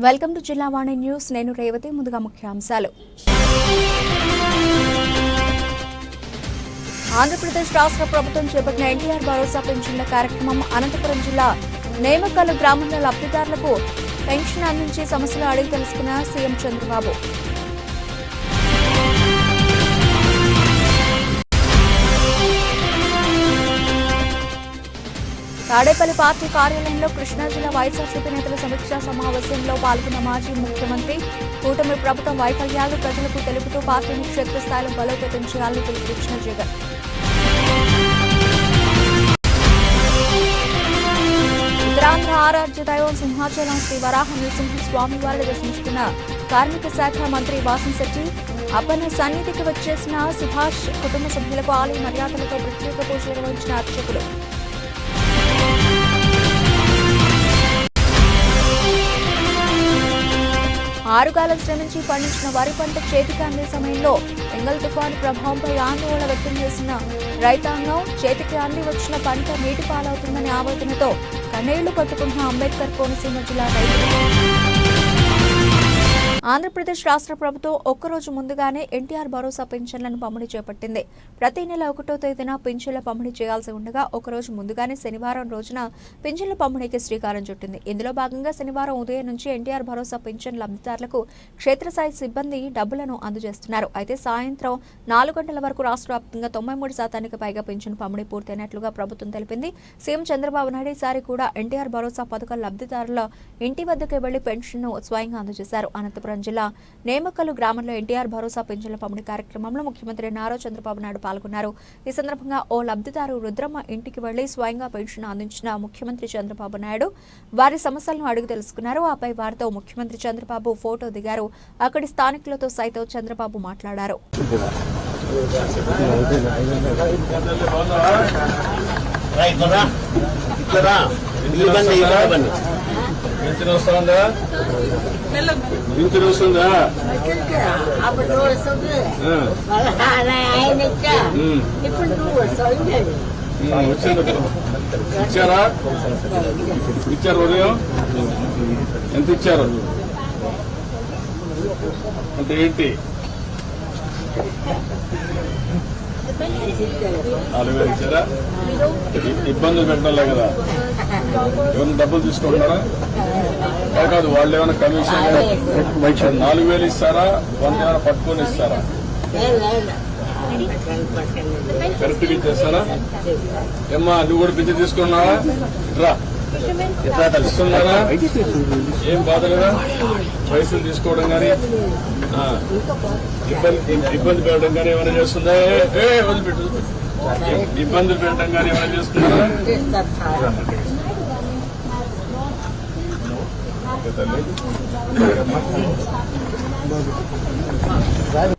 Welcome to జిల్లా వాణి news. నేను రేవతి. ముందుగా ముఖ్యాంశాలు. ఆంధ్రప్రదేశ్ రాష్ట్ర ప్రభుత్వం చేపట్టిన ఎన్టీఆర్ భరోసా పెన్షన్ల కార్యక్రమం. అనంతపురం జిల్లా నేమకల్లు గ్రామంలో లబ్ధిదారులకు పెన్షన్ అందించి సమస్యలు అడిగి తెలుసుకున్న సీఎం చంద్రబాబు. తాడేపల్లి పార్టీ కార్యాలయంలో కృష్ణా జిల్లా వైఎస్ఆర్సీపీ నేతల సమీక్షా సమావేశంలో పాల్గొన్న మాజీ ముఖ్యమంత్రి కూటమి ప్రభుత్వం వైఫల్యాలు ప్రజలకు తెలుపుతూ పార్టీని క్షేత్రస్థాయిలో బలోపేతం చేయాలని పిలుపునిచ్చిన జగన్. ఉత్తరాంధ్ర ఆరాధ్య దైవం సింహాచలం శ్రీ వరాహ నరసింహ స్వామి వారిని దర్శించుకున్న కార్మిక శాఖ మంత్రి వాసంశెట్టి. అప్పన్న సన్నిధికి వచ్చేసిన సుభాష్ కుటుంబ సభ్యులకు ఆలయ మర్యాదలతో ప్రత్యేక పూజలు నిర్వహించిన అర్చకులు. ఆరుగాలం శ్రమించి పండించిన వరి పంట చేతికి అందే సమయంలో బెంగాల్ తుఫాను ప్రభావంపై ఆందోళన వ్యక్తం చేసిన రైతాంగం. చేతికి అంది వచ్చిన పంట నీటి పాలవుతుందని ఆవేదనతో కన్నీళ్లు కట్టుకుంటున్న అంబేద్కర్ కోనసీమ జిల్లా రైతులు. ఆంధ్రప్రదేశ్ రాష్ట్ర ప్రభుత్వం ఒక్కరోజు ముందుగానే ఎన్టీఆర్ భరోసా పింఛన్లను పంపిణీ చేపట్టింది. ప్రతి నెల 1వ తేదీన పింఛన్ల పంపిణీ చేయాల్సి ఉండగా ఒకరోజు ముందుగానే శనివారం రోజున పింఛన్ల పంపిణీకి శ్రీకారం చుట్టింది. ఇందులో భాగంగా శనివారం ఉదయం నుంచి ఎన్టీఆర్ భరోసా పింఛన్ లబ్ధిదారులకు క్షేత్రస్థాయి సిబ్బంది డబ్బులను అందజేస్తున్నారు. అయితే సాయంత్రం 4 గంటల వరకు రాష్ట్ర వ్యాప్తంగా 93% పైగా పింఛన్ పంపిణీ పూర్తయినట్లుగా ప్రభుత్వం తెలిపింది. సీఎం చంద్రబాబు నాయుడు ఈసారి కూడా ఎన్టీఆర్ భరోసా పథకం లబ్ధిదారుల ఇంటి వద్దకు వెళ్లి పెన్షన్ను స్వయంగా అందజేశారు. అనంతపురం జిల్లా నేమకల్లు గ్రామంలో ఎన్టీఆర్ భరోసా పింఛన్ల పంపిణీ కార్యక్రమంలో ముఖ్యమంత్రి నారా చంద్రబాబు నాయుడు పాల్గొన్నారు. ఈ సందర్భంగా ఓ లబ్ధిదారు రుద్రమ్మ ఇంటికి వెళ్లి స్వయంగా పెన్షన్ అందించిన ముఖ్యమంత్రి చంద్రబాబు నాయుడు వారి సమస్యలను అడిగి తెలుసుకున్నారు. ఆపై వారితో ముఖ్యమంత్రి చంద్రబాబు ఫోటో దిగారు. అక్కడి స్థానికులతో సైతం చంద్రబాబు మాట్లాడారు. ఇచ్చారు ఉదయం ఎంత ఇచ్చారు అంటే ఏంటి 4,000 ఇచ్చారా? ఇబ్బందులు పెట్టాలే కదా. ఏమైనా డబ్బులు తీసుకుంటారా? కాదు వాళ్ళు ఏమైనా కమిషన్ 4,000 ఇస్తారా? 1,000 పట్టుకొని ఇస్తారా? కరెక్ట్గా ఇచ్చేస్తారా? ఏమ్మా నువ్వు కూడా పిచ్చి తీసుకున్నావా? రా ఇస్తున్నారా? ఏం బాధ లేదా? పైసలు తీసుకోవడం కానీ ఇబ్బంది పెట్టడం కానీ ఏమైనా చేస్తుందా? వదిలిపెట్టు. ఇబ్బందులు పెట్టడం కానీ ఏమైనా చేస్తున్నారా?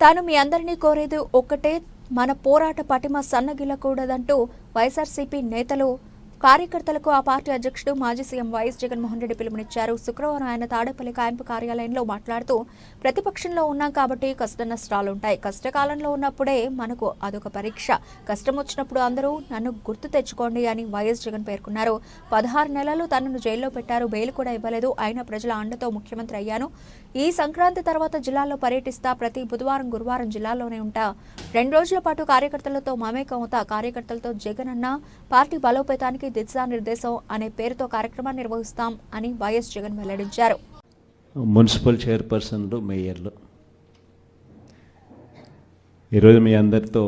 తాను మీ అందరినీ కోరేది ఒక్కటే, మన పోరాట పటిమ సన్నగిల్లకూడదంటూ వైఎస్ఆర్సీపీ నేతలు కార్యకర్తలకు ఆ పార్టీ అధ్యక్షుడు మాజీ సీఎం వైఎస్ జగన్మోహన్ రెడ్డి పిలుపునిచ్చారు. శుక్రవారం ఆయన తాడేపల్లి క్యాంపు కార్యాలయంలో మాట్లాడుతూ ప్రతిపక్షంలో ఉన్నాం కాబట్టి కష్ట నష్టాలుంటాయి. కష్టకాలంలో ఉన్నప్పుడే మనకు అదొక పరీక్ష. కష్టం వచ్చినప్పుడు అందరూ నన్ను గుర్తు తెచ్చుకోండి అని వైఎస్ జగన్ పేర్కొన్నారు. 16 నెలలు తనను జైల్లో పెట్టారు. బెయిల్ కూడా ఇవ్వలేదు. అయినా ప్రజల అండతో ముఖ్యమంత్రి అయ్యాను. ఈ సంక్రాంతి తర్వాత జిల్లాలో పర్యటిస్తా. ప్రతి బుధవారం గురువారం జిల్లాలోనే ఉంటా. 2 రోజుల పాటు కార్యకర్తలతో మమేకం అవుతా. కార్యకర్తలతో జగన్ అన్న పార్టీ బలోపేతానికి దిశానిర్దేశం అనే పేరుతో కార్యక్రమాన్ని నిర్వహిస్తాం అని వైఎస్ జగన్ వెల్లడించారు. మున్సిపల్ చైర్పర్సన్లు, మేయర్లు, ఈరోజు మీ అందరితో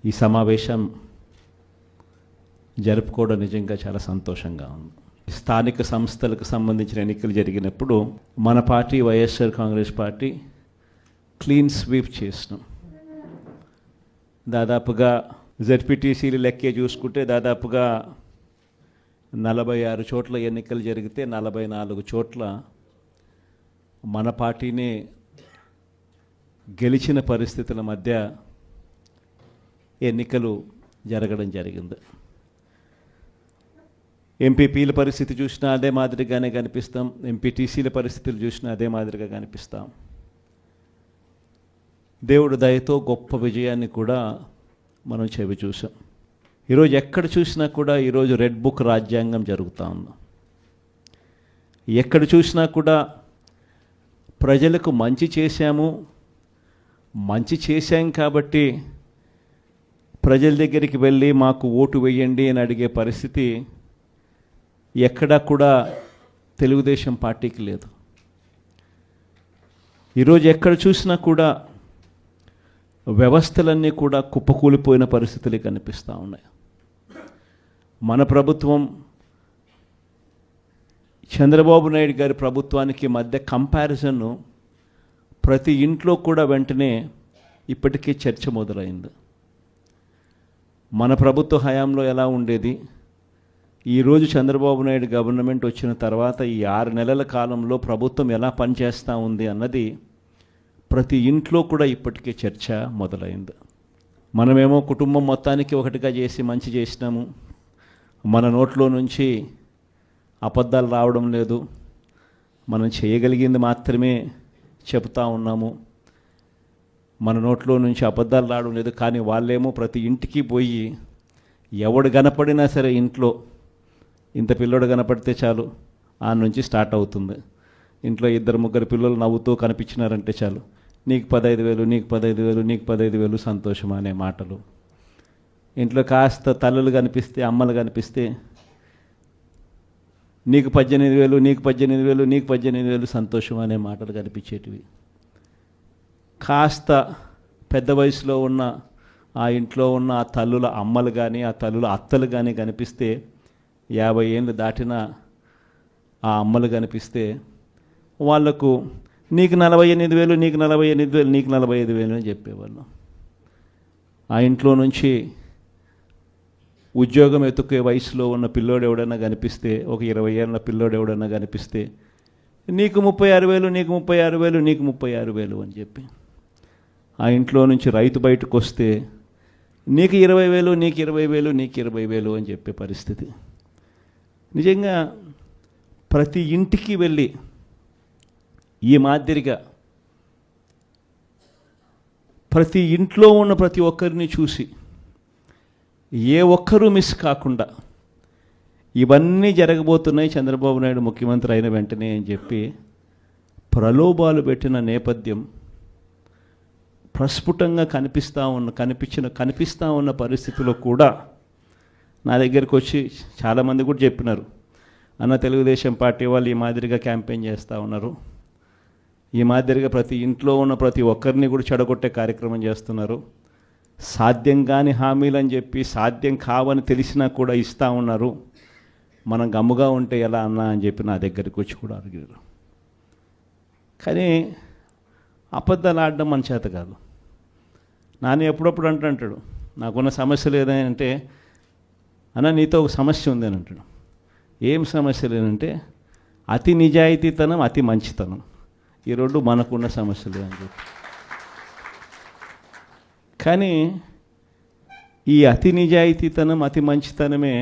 ఈ సమావేశం జరుపుకోవడం నిజంగా చాలా సంతోషంగా ఉంది. స్థానిక సంస్థలకు సంబంధించిన ఎన్నికలు జరిగినప్పుడు మన party YSR Congress party clean sweep చేసినాం. దాదాపుగా జెడ్పీటీసీలు లెక్కే చూసుకుంటే దాదాపుగా 46 చోట్ల ఎన్నికలు జరిగితే 44 చోట్ల మన పార్టీనే గెలిచిన పరిస్థితుల మధ్య ఎన్నికలు జరగడం జరిగింది. ఎంపీపీల పరిస్థితి చూసినా అదే మాదిరిగానే కనిపిస్తాం. ఎంపీటీసీల పరిస్థితులు చూసినా అదే మాదిరిగా కనిపిస్తాం. దేవుడు దయతో గొప్ప విజయాన్ని కూడా మనం చెవి చూసాం. ఈరోజు ఎక్కడ చూసినా కూడా ఈరోజు రెడ్ బుక్ రాజ్యాంగం జరుగుతూ ఉంది. ఎక్కడ చూసినా కూడా ప్రజలకు మంచి చేశాం కాబట్టి ప్రజల దగ్గరికి వెళ్ళి మాకు ఓటు వేయండి అని అడిగే పరిస్థితి ఎక్కడా కూడా తెలుగుదేశం పార్టీకి లేదు. ఈరోజు ఎక్కడ చూసినా కూడా వ్యవస్థలన్నీ కూడా కుప్పకూలిపోయిన పరిస్థితులు కనిపిస్తూ ఉన్నాయి. మన ప్రభుత్వం చంద్రబాబు నాయుడు గారి ప్రభుత్వానికి మధ్య కంపారిజన్ ప్రతి ఇంట్లో కూడా వెంటనే ఇప్పటికే చర్చ మొదలైంది. మన ప్రభుత్వ హయాంలో ఎలా ఉండేది, ఈరోజు చంద్రబాబు నాయుడు గవర్నమెంట్ వచ్చిన తర్వాత ఈ 6 నెలల కాలంలో ప్రభుత్వం ఎలా పనిచేస్తూ ఉంది అన్నది ప్రతి ఇంట్లో కూడా ఇప్పటికే చర్చ మొదలైంది. మనమేమో కుటుంబం మొత్తానికి ఒకటిగా చేసి మంచి చేసినాము, మన నోట్లో నుంచి అబద్ధాలు రావడం లేదు, మనం చేయగలిగింది మాత్రమే చెబుతూ ఉన్నాము, మన నోట్లో నుంచి అబద్ధాలు రావడం లేదు. కానీ వాళ్ళేమో ప్రతి ఇంటికి పోయి ఎవడు కనపడినా సరే ఇంట్లో ఇంత పిల్లోడు కనపడితే చాలు ఆ నుంచి స్టార్ట్ అవుతుంది. ఇంట్లో 2-3 పిల్లలు నవ్వుతూ కనిపించినారంటే చాలు, నీకు 15,000, నీకు 15,000, నీకు 15,000 సంతోషం అనే మాటలు. ఇంట్లో కాస్త తల్లులు కనిపిస్తే, అమ్మలు కనిపిస్తే నీకు 18,000, నీకు 18,000, నీకు 18,000 సంతోషం అనే మాటలు కనిపించేటివి. కాస్త పెద్ద వయసులో ఉన్న ఆ ఇంట్లో ఉన్న ఆ తల్లుల అమ్మలు కానీ ఆ తల్లుల అత్తలు కానీ కనిపిస్తే, 50 ఏళ్ళు దాటిన ఆ అమ్మలు కనిపిస్తే వాళ్లకు నీకు 48,000, నీకు 48,000, నీకు 45,000 అని చెప్పేవాళ్ళు. ఆ ఇంట్లో నుంచి ఉద్యోగం ఎత్తుకే వయసులో ఉన్న పిల్లోడు ఎవడన్నా కనిపిస్తే, ఒక 20 ఏళ్ళ పిల్లోడు ఎవడన్నా కనిపిస్తే నీకు 36,000, నీకు 36,000, నీకు 36,000 అని చెప్పి. ఆ ఇంట్లో నుంచి రైతు బయటకు వస్తే నీకు 20,000, నీకు 20,000, నీకు 20,000 అని చెప్పే పరిస్థితి. నిజంగా ప్రతి ఇంటికి వెళ్ళి ఈ మాదిరిగా ప్రతి ఇంట్లో ఉన్న ప్రతి ఒక్కరిని చూసి ఏ ఒక్కరూ మిస్ కాకుండా ఇవన్నీ జరగబోతున్నాయి చంద్రబాబు నాయుడు ముఖ్యమంత్రి అయిన వెంటనే అని చెప్పి ప్రలోభాలు పెట్టిన నేపథ్యం ప్రస్ఫుటంగా కనిపిస్తూ ఉన్న పరిస్థితిలో కూడా నా దగ్గరికి వచ్చి చాలామంది కూడా చెప్పినారు, అన్న తెలుగుదేశం పార్టీ వాళ్ళు ఈ మాదిరిగా క్యాంపెయిన్ చేస్తూ ఉన్నారు, ఈ మాదిరిగా ప్రతి ఇంట్లో ఉన్న ప్రతి ఒక్కరిని కూడా చెడగొట్టే కార్యక్రమం చేస్తున్నారు, సాధ్యం కాని హామీలు అని చెప్పి సాధ్యం కావని తెలిసినా కూడా ఇస్తూ ఉన్నారు, మనం గమ్ముగా ఉంటే ఎలా అన్నా అని చెప్పి నా దగ్గరికి వచ్చి కూడా అడిగారు. కానీ అబద్ధాలు ఆడడం మన చేత కాదు. నాని ఎప్పుడప్పుడు అంటాడు, నాకున్న సమస్య లేదంటే, అన్న నీతో ఒక సమస్య ఉంది అని అంటాడు. ఏం సమస్య లేదంటే అతి నిజాయితీతనం, అతి మంచితనం, ఈ రెండు మనకున్న సమస్యలు అని చెప్పి. కానీ ఈ అతి నిజాయితీతనం, అతి మంచితనమే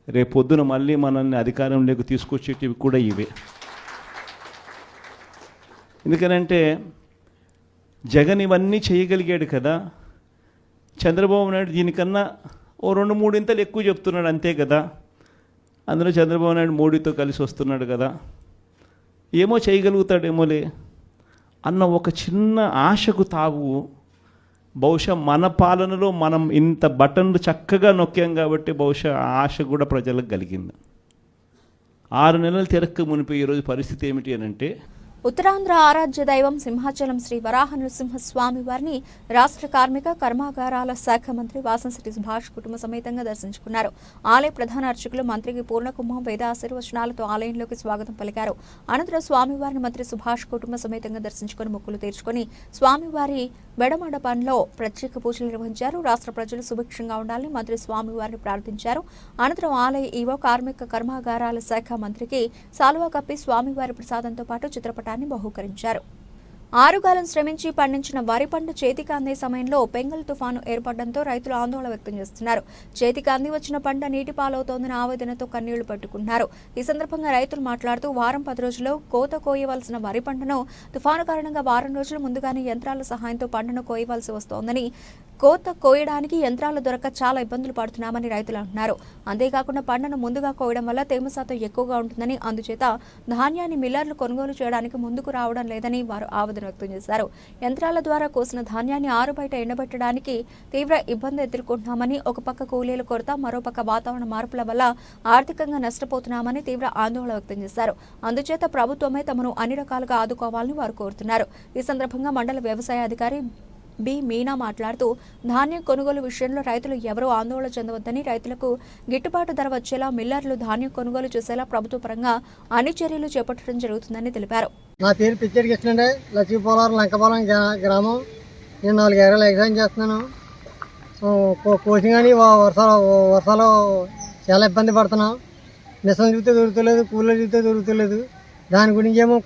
రేపొద్దున మళ్ళీ మనల్ని అధికారంలోకి తీసుకొచ్చేటివి కూడా ఇవే. ఎందుకనంటే జగన్ ఇవన్నీ చేయగలిగాడు కదా, చంద్రబాబు నాయుడు దీనికన్నా ఓ 2-3 ఇంతలు ఎక్కువ చెప్తున్నాడు అంతే కదా, అందులో చంద్రబాబు నాయుడు మోడీతో కలిసి వస్తున్నాడు కదా, ఏమో చేయగలుగుతాడేమోలే అన్న ఒక చిన్న ఆశకు తావు బహుశా మన పాలనలో మనం ఇంత బటన్లు చక్కగా నొక్కాం కాబట్టి బహుశా ఆ ఆశ కూడా ప్రజలకు కలిగింది. 6 నెలలు తిరక్క మునిపి ఈరోజు పరిస్థితి ఏమిటి అని అంటే, ఉత్తరాంధ్ర ఆరాధ్య దైవం సింహాచలం శ్రీ వరాహ నృసింహస్వామి వారిని రాష్ట్ర కార్మిక కర్మాగారాల శాఖ మంత్రి వాసంశెట్టి సుభాష్ కుటుంబ సమేతంగా దర్శించుకున్నారు. ఆలయ ప్రధాన అర్చకులు మంత్రికి పూర్ణకుంభం వేద ఆశీర్వచనాలతో ఆలయంలోకి స్వాగతం పలికారు. అనంతరం స్వామివారిని మంత్రి సుభాష్ కుటుంబ సమేతంగా దర్శించుకుని మొక్కులు తీర్చుకుని స్వామివారి మెడమండపంలో ప్రత్యేక పూజలు నిర్వహించారు. రాష్ట్ర ప్రజలు సుభిక్షంగా ఉండాలని మంత్రి స్వామివారిని ప్రార్థించారు. అనంతరం ఆలయ ఈవో కార్మిక కర్మాగారాల శాఖ మంత్రికి సాలువా కప్పి స్వామివారి ప్రసాదంతో పాటు చిత్రపటాన్ని బహూకరించారు. 6 కాలం శ్రమించి పండించిన వరి పంట చేతికి అందే సమయంలో పెంగల్ తుఫాను ఏర్పడడంతో రైతులు ఆందోళన వ్యక్తం చేస్తున్నారు. చేతికి అంది వచ్చిన పంట నీటి పాలవుతోందని ఆవేదనతో కన్నీళ్లు పెట్టుకున్నారు. ఈ సందర్భంగా రైతులు మాట్లాడుతూ వారం 10 రోజుల్లో కోత కోయవలసిన వరి పంటను తుఫాను కారణంగా వారం రోజుల ముందుగానే యంత్రాల సహాయంతో పంటను కోయవలసి వస్తోందని, కోత కోయడానికి యంత్రాలు దొరక్క చాలా ఇబ్బందులు పడుతున్నామని రైతులు అంటున్నారు. అంతేకాకుండా పంటను ముందుగా కోయడం వల్ల తేమ శాతం ఎక్కువగా ఉంటుందని, అందుచేత ధాన్యాన్ని మిల్లర్లు కొనుగోలు చేయడానికి ముందుకు రావడం లేదని వారు ఆవేదన వ్యక్తం చేశారు. యంత్రాల ద్వారా కోసిన ధాన్యాన్ని ఆరుబయట ఎండబెట్టడానికి తీవ్ర ఇబ్బంది ఎదుర్కొంటున్నామని, ఒక పక్క కూలీల కొరత, మరోపక్క వాతావరణ మార్పుల వల్ల ఆర్థికంగా నష్టపోతున్నామని తీవ్ర ఆందోళన వ్యక్తం చేశారు. అందుచేత ప్రభుత్వమే తమను అన్ని రకాలుగా ఆదుకోవాలని వారు కోరుతున్నారు. ఈ సందర్భంగా మండల వ్యవసాయ అధికారి బి మీనా మాట్లాడుతూ, ధాన్యం కొనుగోలు విషయంలో రైతులు ఎవరూ ఆందోళన చెందవద్దని, రైతులకు గిట్టుబాటు ధర వచ్చేలా మిల్లర్లు ధాన్యం కొనుగోలు చేసేలా ప్రభుత్వ పరంగా అన్ని చర్యలు చేపట్టడం జరుగుతుందని తెలిపారు. నా పేరు పిచ్చడి కృష్ణ అండి. లక్ష్మీపోలవరం లంకపాలెం గ్రామం. నేను 4 ఎకరాలు వ్యవసాయం చేస్తున్నాను. కోచింగ్ అని వర్షాలు చాలా ఇబ్బంది పడుతున్నాం. మిషన్ చూస్తే దొరుకుతలేదు, కూలీలు చూస్తే దొరుకుతలేదు. దాని గురించి ఏమో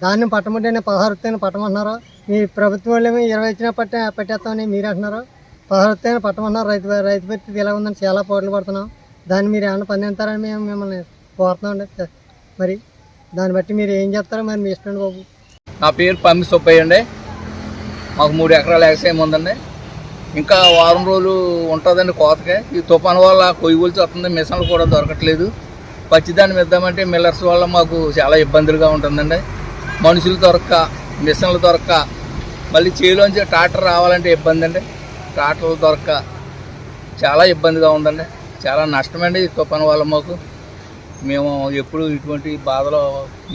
ధాన్యం పట్టమంటే 16 వస్తాయని పట్టమంటున్నారు. మీ ప్రభుత్వం వాళ్ళు ఏమో 20 వచ్చినా పట్టేస్తామని మీరు అంటున్నారు. 16 వస్తాయని పట్టమన్నారు. రైతు పరిస్థితి ఎలా ఉందని చాలా పోట్లు పడుతున్నాం. దాన్ని మీరు ఏమైనా పందిస్తారని మేము మిమ్మల్ని కోరుతున్నాం. మరి దాన్ని బట్టి మీరు ఏం చేస్తారో మరి మీ ఇష్టం బాబు. నా పేరు పమ్మి సుబ్బయ్య అండి. మాకు 3 ఎకరాల వ్యవసాయం ఉందండి. ఇంకా వారం రోజులు ఉంటుందండి కోతకి. ఈ తుఫాను వల్ల కొయ్యూలు వస్తుంది, మిషన్లు కూడా దొరకట్లేదు. పచ్చిదాన్ని ఇద్దామంటే మిల్లర్స్ వల్ల మాకు చాలా ఇబ్బందులుగా ఉంటుందండి. మనుషులు దొరక్క, మిషన్లు దొరక్క, మళ్ళీ చేలోంచి ట్రాక్టర్ రావాలంటే ఇబ్బంది అండి. ట్రాక్టర్లు దొరక్క చాలా ఇబ్బందిగా ఉందండి. చాలా నష్టమండి ఈ తుఫాను వల్ల మాకు. మేము ఎప్పుడు ఇటువంటి బాధలు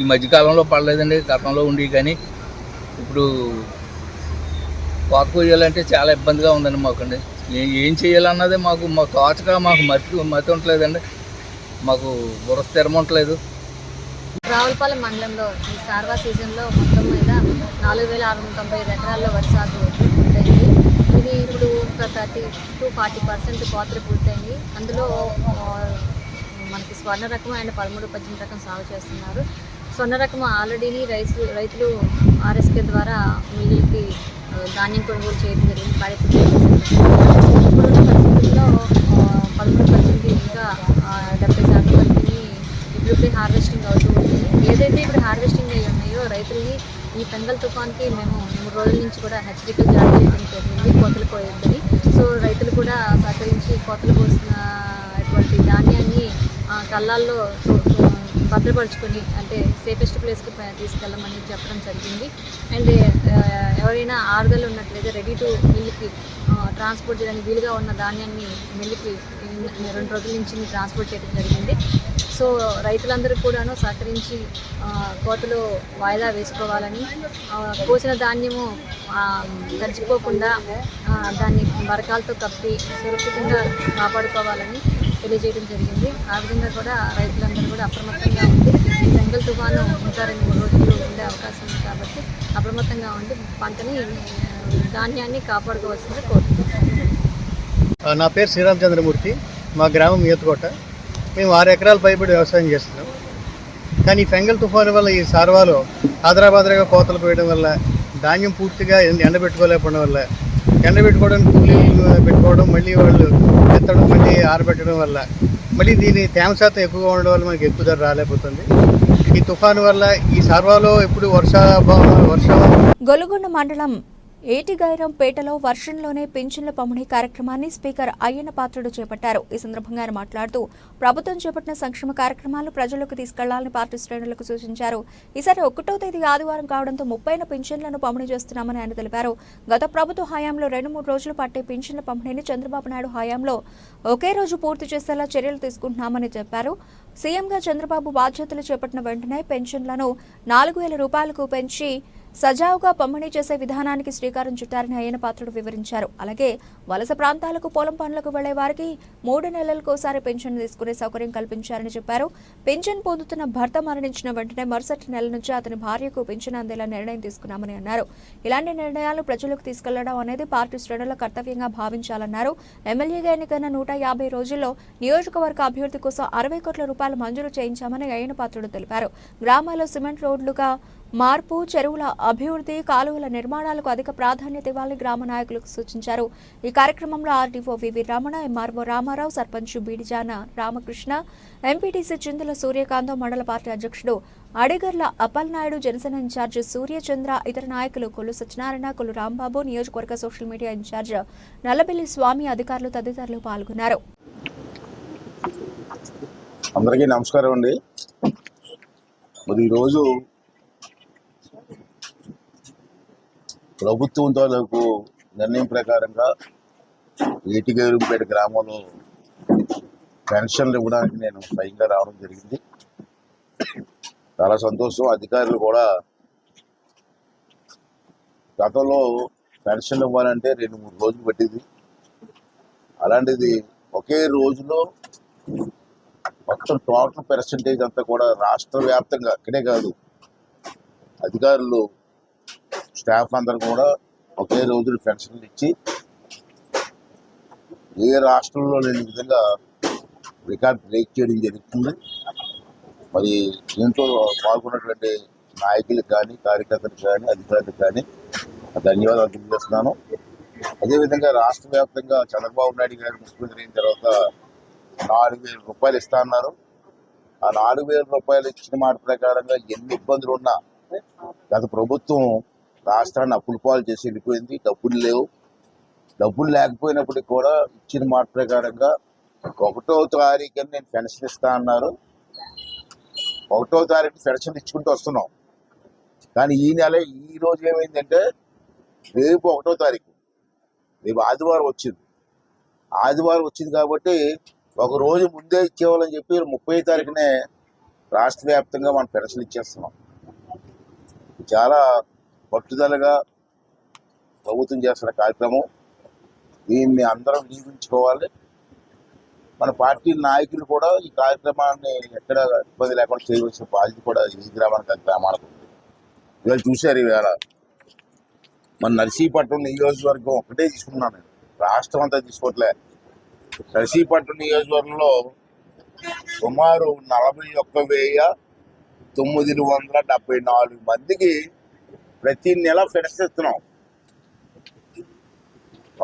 ఈ మధ్యకాలంలో పడలేదండి. గతంలో ఉండి కానీ ఇప్పుడు కోత కొయ్యాలంటే చాలా ఇబ్బందిగా ఉందండి మాకండి. ఏం చేయాలన్నదే మాకు తోచగా మాకు మతి ఉండలేదండి. మాకు బుర్ర స్థిరమంటలేదు. రావులపాలెం మండలంలో ఈ సార్వా సీజన్లో మొత్తం మీద 4,695 ఎకరాల్లో వరి సాగు పూర్తయింది. ఇది ఇప్పుడు ఒక 30 to 40% కోతలు పూర్తయింది. అందులో మనకి స్వర్ణ రకం అండ్ 13, 18 రకం సాగు చేస్తున్నారు. స్వర్ణ రకం ఆల్రెడీ రైతులు ఆర్ఎస్కే ద్వారా మిల్లులకి ధాన్యం కొనుగోలు చేయడం జరిగింది. ఇప్పుడున్న పరిస్థితుల్లో 13, 18 ఇంకా 70% వరకు ఇప్పుడే హార్వెస్టింగ్ అవుతూ ఉంటుంది. ఏదైతే ఇప్పుడు హార్వెస్టింగ్ అయ్యి ఉన్నాయో రైతుల్ని ఈ పెంగల్ తుఫాన్కి మేము 3 రోజుల నుంచి కూడా హెచ్చరికలు జారీ చేయడం జరిగింది కోతలు కోయొద్దని. సో రైతులు కూడా సహకరించి కోతలు కోసినటువంటి ధాన్యాన్ని కళ్ళాల్లో భద్రపరుచుకొని అంటే సేఫెస్ట్ ప్లేస్కి తీసుకెళ్ళమని చెప్పడం జరిగింది. అండ్ ఎవరైనా ఆరుదలు ఉన్నట్లయితే రెడీ టు మిల్లుకి ట్రాన్స్పోర్ట్ చేయడానికి వీలుగా ఉన్న ధాన్యాన్ని మిల్లుకి 2 రోజుల నుంచి ట్రాన్స్పోర్ట్ చేయడం జరిగింది. సో రైతులందరూ కూడాను సహకరించి కోతలు వాయిదా వేసుకోవాలని, కోసిన ధాన్యము తడిచిపోకుండా దాన్ని బరకాలతో కప్పి సురక్షితంగా కాపాడుకోవాలని తెలియజేయడం జరిగింది. ఆ విధంగా కూడా రైతులందరూ కూడా అప్రమత్తంగా ఉండి ఈ పెంగల్ తుఫాను ఇంకా 2-3 రోజులు ఉండే అవకాశం ఉంది కాబట్టి అప్రమత్తంగా ఉండి పంటని ధాన్యాన్ని కాపాడుకోవాల్సిందిగా కోరుతున్నాను. నా పేరు శ్రీరామచంద్రమూర్తి. మా గ్రామం ఈతకోట. మేము 6 ఎకరాల పైబడి వ్యవసాయం చేస్తున్నాం. కానీ ఈ పెంగల్ తుఫాను వల్ల ఈ సార్వాలో ఆదరాబాదరాగా కోతలు పోయడం వల్ల ధాన్యం పూర్తిగా ఎండబెట్టుకోలేకపోవడం వల్ల, ఎండబెట్టుకోవడానికి కూలీలు పెట్టుకోవడం, మళ్ళీ వాళ్ళు ఎత్తడం, మళ్ళీ ఆరబెట్టడం వల్ల మళ్ళీ దీని తేమ శాతం ఎక్కువగా ఉండడం వల్ల మనకి ఎక్కువ ధర రాలేకపోతుంది. ఈ తుఫాను వల్ల ఈ సార్వాలో ఇప్పుడు వర్షం గొలుగొండ మండలం ఏటిగైరంపేటలో వర్షంలోనే పింఛన్ల పంపిణీ కార్యక్రమాన్ని స్పీకర్ అయ్యన్న పాత్రుడు చేపట్టారు. ఈ సందర్భంగా ఆయన మాట్లాడుతూ, ప్రభుత్వం చేపట్టిన సంక్షేమ కార్యక్రమాలు ప్రజలకు తీసుకెళ్లాలని పార్టీ శ్రేణులకు సూచించారు. ఈసారి 1వ తేదీ ఆదివారం కావడంతో 30 పింఛన్లను పంపిణీ చేస్తున్నామని ఆయన తెలిపారు. గత ప్రభుత్వ హయాంలో 2-3 రోజులు పట్టే పింఛన్ల పంపిణీని చంద్రబాబు నాయుడు హయాంలో ఒకే రోజు పూర్తి చేసేలా చర్యలు తీసుకుంటున్నామని చెప్పారు. సీఎంగా చంద్రబాబు బాధ్యతలు చేపట్టిన వెంటనే పెన్షన్లను 4,000 రూపాయలకు పెంచి సజావుగా పంపిణీ చేసే విధానానికి శ్రీకారం చుట్టారని అయ్యన్న పాత్రుడు వివరించారు. అలాగే వలస ప్రాంతాలకు పొలం పనులకు వెళ్లే వారికి 3 నెలలకోసారి పెన్షన్ తీసుకునే సౌకర్యం కల్పించారని చెప్పారు. పెన్షన్ పొందుతున్న భర్త మరణించిన వెంటనే మరుసటి నెల నుంచి అతని భార్యకు పెన్షన్ అందేలా నిర్ణయం తీసుకున్నామని అన్నారు. ఇలాంటి నిర్ణయాలు ప్రజలకు తీసుకెళ్లడం అనేది పార్టీ శ్రేణుల కర్తవ్యంగా భావించాలన్నారు. ఎమ్మెల్యేగా ఎన్నికైన 150 రోజుల్లో నియోజకవర్గ అభివృద్ధి కోసం 60 కోట్ల రూపాయలు మంజూరు చేయించామని అయ్యన్న పాత్రుడు తెలిపారు. గ్రామాల్లో సిమెంట్ రోడ్లుగా మార్పు, చెరువుల అభివృద్ధి, కాలువల నిర్మాణాలకు అధిక ప్రాధాన్యత ఇవ్వాలని గ్రామ నాయకులకు సూచించారు. ఈ కార్యక్రమంలో RDO VV Ramana, MRO Ramarao, sarpanch Bidijana Ramakrishna, MPTC Chintala Suryakantham, మండల పార్టీ అధ్యక్షుడు అడిగర్ల అప్పలనాయుడు, జనసేన ఇన్ఛార్జ్ సూర్యచంద్ర, ఇతర నాయకులు కొల్లు సత్యనారాయణ, కొల్లు రాంబాబు, నియోజకవర్గ social media incharge Nallabelli Swamy, అధికారులు తదితరులు పాల్గొన్నారు. అందరికీ నమస్కారం అండి. మరి ఈరోజు ప్రభుత్వం తాలూకు నిర్ణయం ప్రకారంగా ఏటిగేరుపేట గ్రామంలో పెన్షన్లు ఇవ్వడానికి నేను స్వయంగా రావడం జరిగింది. చాలా సంతోషం. అధికారులు కూడా గతంలో పెన్షన్లు ఇవ్వాలంటే 2-3 రోజులు పట్టింది. అలాంటిది ఒకే రోజులో మొత్తం టోటల్ పర్సంటేజ్ అంతా కూడా రాష్ట్ర వ్యాప్తంగా ఇక్కడే కాదు, అధికారులు స్టాఫ్ అందరూ కూడా ఒకే రోజు పెన్షన్లు ఇచ్చి ఏ రాష్ట్రంలో లేని విధంగా రికార్డ్ బ్రేక్ చేయడం జరుగుతుంది. మరి దీంట్లో పాల్గొన్నటువంటి నాయకులకు కానీ, కార్యకర్తలకు కానీ, అధికారులకు కానీ ధన్యవాదాలు తెలియజేస్తున్నాను. అదేవిధంగా రాష్ట్ర వ్యాప్తంగా చంద్రబాబు నాయుడు గారు ముఖ్యమంత్రి అయిన తర్వాత 4,000 రూపాయలు ఇస్తా అన్నారు. ఆ 4,000 రూపాయలు ఇచ్చిన మాట ప్రకారంగా ఎన్ని ఇబ్బందులు ఉన్నా గత ప్రభుత్వం రాష్ట్రాన్ని అప్పుల పాలు చేసి వెళ్ళిపోయింది. డబ్బులు లేవు. డబ్బులు లేకపోయినప్పటికీ కూడా ఇచ్చిన మాట ప్రకారంగా 1వ తారీఖున నేను పెన్షన్ ఇస్తా అన్నారు. 1వ తారీఖు పెన్షన్ ఇచ్చుకుంటూ వస్తున్నాం. కానీ ఈ నెల ఈ రోజు ఏమైందంటే రేపు 1వ తారీఖు, రేపు ఆదివారం వచ్చింది. ఆదివారం వచ్చింది కాబట్టి ఒక రోజు ముందే ఇచ్చేవాళ్ళని చెప్పి 30వ తారీఖునే రాష్ట్ర వ్యాప్తంగా మనం పెన్షన్ ఇచ్చేస్తున్నాం. చాలా పట్టుదలగా ప్రభుత్వం చేస్తున్న కార్యక్రమం. దీన్ని అందరం వినియోగించుకోవాలి. మన పార్టీ నాయకులు కూడా ఈ కార్యక్రమాన్ని ఎక్కడ ఇబ్బంది లేకుండా చేయవలసిన బాధ్యత కూడా ఈ గ్రామానికి గ్రామాలకు ఉంది. ఇవాళ చూశారు, ఈవేళ మన నర్సీపట్నం నియోజకవర్గం ఒకటే తీసుకున్నాను నేను, రాష్ట్రం అంతా తీసుకోవట్లే. నర్సీపట్నం నియోజకవర్గంలో సుమారు 41,974 మందికి ప్రతి నెల పెన్షన్ ఇస్తున్నాం.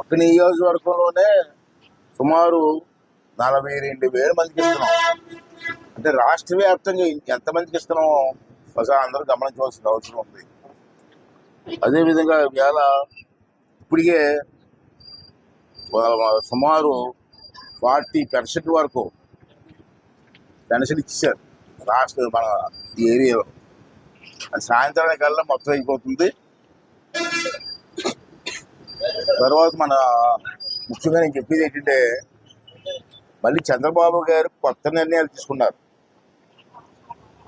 ఒక్క నియోజకవర్గంలోనే సుమారు 42,000 మందికి ఇస్తున్నాం. అంటే రాష్ట్ర వ్యాప్తంగా ఎంతమందికి ఇస్తున్నామో ఒకసారి అందరూ గమనించవలసిన అవసరం ఉంది. అదేవిధంగా ఇవాళ ఇప్పటికే సుమారు 40% వరకు పెన్షన్ ఇచ్చేసారు రాష్ట్ర మన ఈ ఏరియాలో. అది సాయంత్రానికల్లా మొత్తం అయిపోతుంది. తర్వాత మన ముఖ్యంగా నేను చెప్పేది ఏంటంటే, మళ్ళీ చంద్రబాబు గారు కొత్త నిర్ణయాలు తీసుకున్నారు.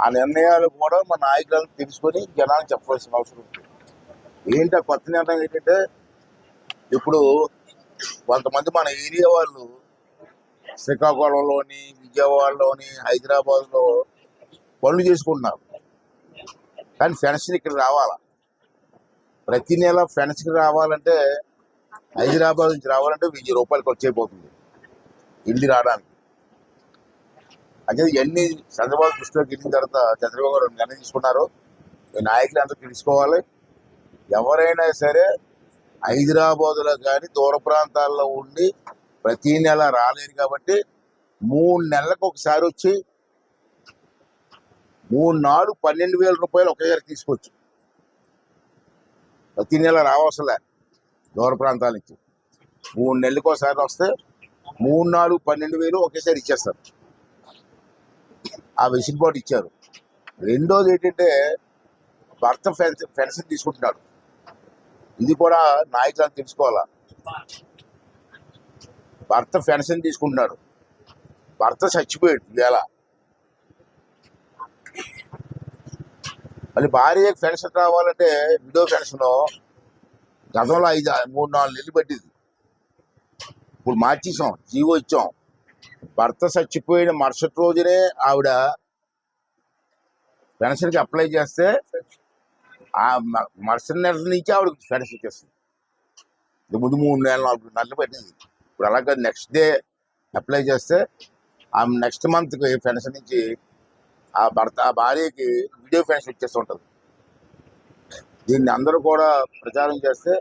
ఆ నిర్ణయాలు కూడా మన నాయకులను తెలుసుకొని జనానికి చెప్పవలసిన అవసరం ఉంది. ఏంటి ఆ కొత్త నిర్ణయం ఏంటంటే, ఇప్పుడు కొంతమంది మన ఏరియా వాళ్ళు శ్రీకాకుళంలోని, విజయవాడలోని, హైదరాబాద్లో పనులు చేసుకుంటున్నారు. కానీ పెన్షన్ ఇక్కడ రావాలా, ప్రతి నెల పెన్షన్ రావాలంటే హైదరాబాద్ నుంచి రావాలంటే 1000 రూపాయలు ఖర్చు అయిపోతుంది ఇల్లు రావడానికి. అంటే ఇవన్నీ చంద్రబాబు దృష్టిలోకి వెళ్ళిన తర్వాత చంద్రబాబు గారు నిర్ణయం తీసుకున్నారు. ఈ నాయకులు అందరూ తెలుసుకోవాలి. ఎవరైనా సరే హైదరాబాద్లో కానీ దూర ప్రాంతాల్లో ఉండి ప్రతి నెల రాలేరు కాబట్టి 3 నెలలకు ఒకసారి వచ్చి 12,000 రూపాయలు ఒకేసారి తీసుకోవచ్చు. ప్రతి నెల రావసలే దూర ప్రాంతాల నుంచి 3 నెలలకు ఒకసారి వస్తే 12,000 ఒకేసారి ఇచ్చేస్తారు. ఆ వెసులుబాటు ఇచ్చారు. రెండోది ఏంటంటే, భర్త పెన్షన్ తీసుకుంటున్నాడు. ఇది కూడా నాయకులు తెలుసుకోవాలా. భర్త పెన్షన్ తీసుకుంటున్నాడు, భర్త చచ్చిపోయాడు ఇవాళ, మళ్ళీ భార్యకి పెన్షన్ రావాలంటే విడో పెన్షన్ గతంలో 3-4 నెలలు పట్టింది. ఇప్పుడు మార్చేసాం, జీవో ఇచ్చాం. భర్త చచ్చిపోయిన మరుసటి రోజునే ఆవిడ పెన్షన్కి అప్లై చేస్తే ఆ మరుసటి నెల నుంచి ఆవిడకి పెన్షన్ ఇచ్చేస్తుంది. ముందు 3-4 నెలలు పట్టింది. ఇప్పుడు అలాగే నెక్స్ట్ డే అప్లై చేస్తే ఆ నెక్స్ట్ మంత్కి పెన్షన్ నుంచి ఆ భార్యకి వీడియో పెన్షన్ ఇచ్చేస్తూ ఉంటుంది. దీన్ని అందరూ కూడా ప్రచారం చేస్తే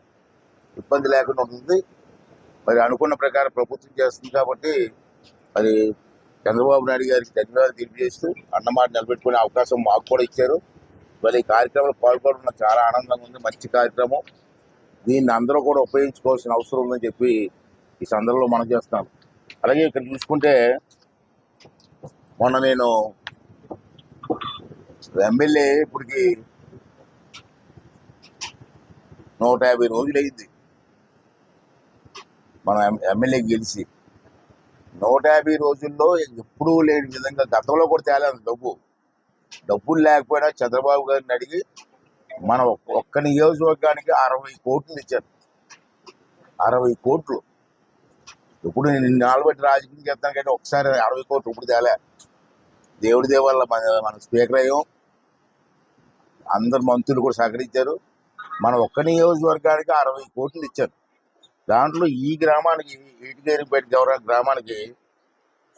ఇబ్బంది లేకుండా ఉంటుంది. మరి అనుకున్న ప్రకారం ప్రభుత్వం చేస్తుంది కాబట్టి మరి చంద్రబాబు నాయుడు గారికి ధన్యవాదాలు తెలియజేస్తూ అన్నమాట నిలబెట్టుకునే అవకాశం మాకు కూడా ఇచ్చారు. మరి ఈ కార్యక్రమంలో పాల్గొనడం చాలా ఆనందంగా ఉంది. మంచి కార్యక్రమం. దీన్ని అందరూ కూడా ఉపయోగించుకోవాల్సిన అవసరం ఉందని చెప్పి ఈ సందర్భంలో మనం చేస్తాం. అలాగే ఇక్కడ చూసుకుంటే మొన్న నేను ఎమ్మెల్యే ఇప్పటికి 150 రోజులు అయింది మనం ఎమ్మెల్యే గెలిచి. 150 రోజుల్లో ఎప్పుడూ లేని విధంగా గతంలో కూడా తేలేదు డబ్బులు లేకపోయినా చంద్రబాబు గారిని అడిగి మన ఒక్క నియోజకవర్గానికి 60 కోట్లు ఇచ్చారు. 60 కోట్లు. ఇప్పుడు నేను నాలుగు రాజకీయం చేస్తాను కానీ ఒకసారి 60 కోట్లు ఇప్పుడు తేలే. దేవుడి దేవల్ల మన స్పీకర్ అయ్యాం, అందరు మంత్రులు కూడా సహకరించారు. మన ఒక్క నియోజకవర్గానికి 60 కోట్లు ఇచ్చారు. దాంట్లో ఈ గ్రామానికి ఈటిగేరిపేట గ్రామానికి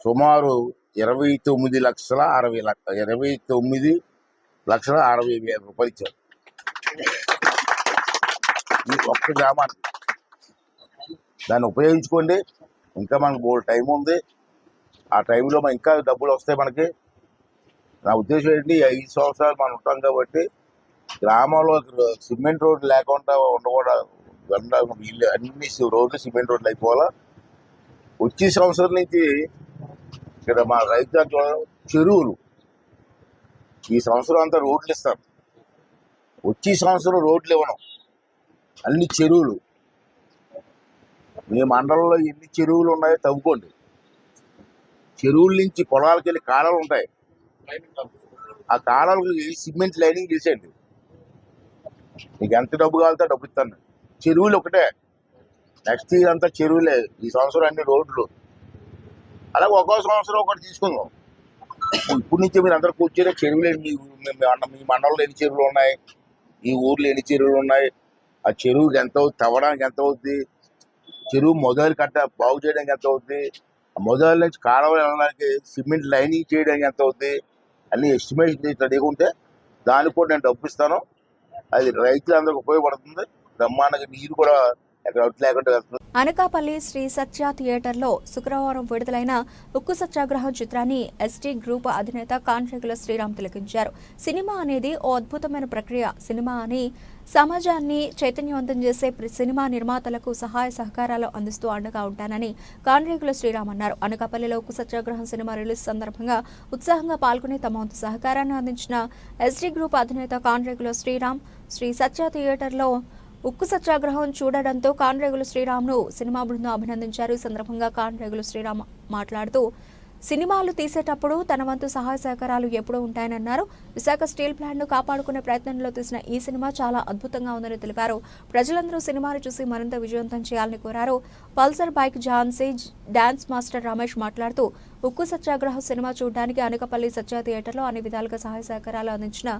సుమారు 29,60,000 రూపాయలు ఇచ్చారు ఈ ఒక్క గ్రామానికి. దాన్ని ఉపయోగించుకోండి. ఇంకా మనకు బోల్డ్ టైం ఉంది. ఆ టైంలో మనం ఇంకా డబ్బులు వస్తాయి మనకి. నా ఉద్దేశం ఏంటి, 5 సంవత్సరాలు మనం ఉంటాం కాబట్టి గ్రామంలో సిమెంట్ రోడ్డు లేకుండా ఉండకూడదు. వీళ్ళు అన్ని రోడ్లు సిమెంట్ రోడ్లు అయిపోవాలా. వచ్చే సంవత్సరం నుంచి ఇక్కడ మా రైతు చెరువులు ఈ సంవత్సరం అంతా రోడ్లు ఇస్తారు. వచ్చే సంవత్సరం రోడ్లు ఇవ్వడం, అన్ని చెరువులు. మీ మండలంలో ఎన్ని చెరువులు ఉన్నాయో తవ్వుకోండి. చెరువుల నుంచి పొలాలకు వెళ్ళి కాలాలు ఉంటాయి. ఆ కాలాలకు సిమెంట్ లైనింగ్ చేసేయండి. మీకు ఎంత డబ్బు కావాలితే డబ్బు ఇస్తాను. చెరువులు ఒకటే, నెక్స్ట్ ఇయర్ అంతా చెరువులే. ఈ సంవత్సరం అన్ని రోడ్లు. అలాగే ఒక్కో సంవత్సరం ఒకటి తీసుకుందాం. ఇప్పటి నుంచి మీరు అందరూ కూర్చొని చెరువులు మీ మండలంలో ఎన్ని చెరువులు ఉన్నాయి, ఈ ఊర్లో ఎన్ని చెరువులు ఉన్నాయి, ఆ చెరువుకి ఎంత అవుతుంది, తవ్వడానికి ఎంత అవుద్ది, చెరువు మొదలు బాగు చేయడానికి ఎంత అవుద్ది, మొదలు నుంచి కాలువ వెళ్ళడానికి సిమెంట్ లైనింగ్ చేయడానికి ఎంత అవుద్ది, అన్ని ఎస్టిమేషన్ రెడీగా ఉంటే దానికి కూడా నేను డబ్బు ఇస్తాను. అది రైతులందరికీ ఉపయోగపడుతుంది. బ్రహ్మాండంగా నీరు కూడా ఎక్కడ అవుట్ లేకుండా వెళ్తుంది. అనకాపల్లి శ్రీ సత్య థియేటర్లో శుక్రవారం విడుదలైన ఉక్కు సత్యాగ్రహం చిత్రాన్ని ఎస్టీ గ్రూప్ అధినేత కాంట్రేగుల శ్రీరామ్ తిలకించారు. సినిమా అనేది ఓ అద్భుతమైన ప్రక్రియ. సినిమా అని సమాజాన్ని చైతన్యవంతం చేసే సినిమా నిర్మాతలకు సహాయ సహకారాలు అందిస్తూ అండగా ఉంటానని కాంట్రేగుల శ్రీరామ్ అన్నారు. అనకాపల్లిలో ఉక్కు సత్యాగ్రహం సినిమా రిలీజ్ సందర్భంగా ఉత్సాహంగా పాల్గొని తమ వంతు సహకారాన్ని అందించిన ఎస్టీ గ్రూప్ అధినేత కాంట్రేగుల శ్రీరామ్ శ్రీ సత్య థియేటర్లో ఉక్కు సత్యాగ్రహం చూడడంతో కాంట్రేగుల శ్రీరామ్ను సినిమా బృందం అభినందించారు. ఈ సందర్భంగా కాంట్రేగుల శ్రీరామ్ మాట్లాడుతూ సినిమాలు తీసేటప్పుడు తన వంతు సహాయ సహకారాలు ఎప్పుడూ ఉంటాయని విశాఖ స్టీల్ ప్లాంట్ను కాపాడుకునే ప్రయత్నంలో తీసిన ఈ సినిమా చాలా అద్భుతంగా ఉందని తెలిపారు. ప్రజలందరూ సినిమాను చూసి మరింత విజయవంతం చేయాలని కోరారు. Pulsar bike Jhansi dance master Ramesh మాట్లాడుతూ ఉక్కు సత్యాగ్రహం సినిమా చూడడానికి అనకాపల్లి సత్య థియేటర్లో అన్ని విధాలుగా సహాయ సహకారాలు అందించిన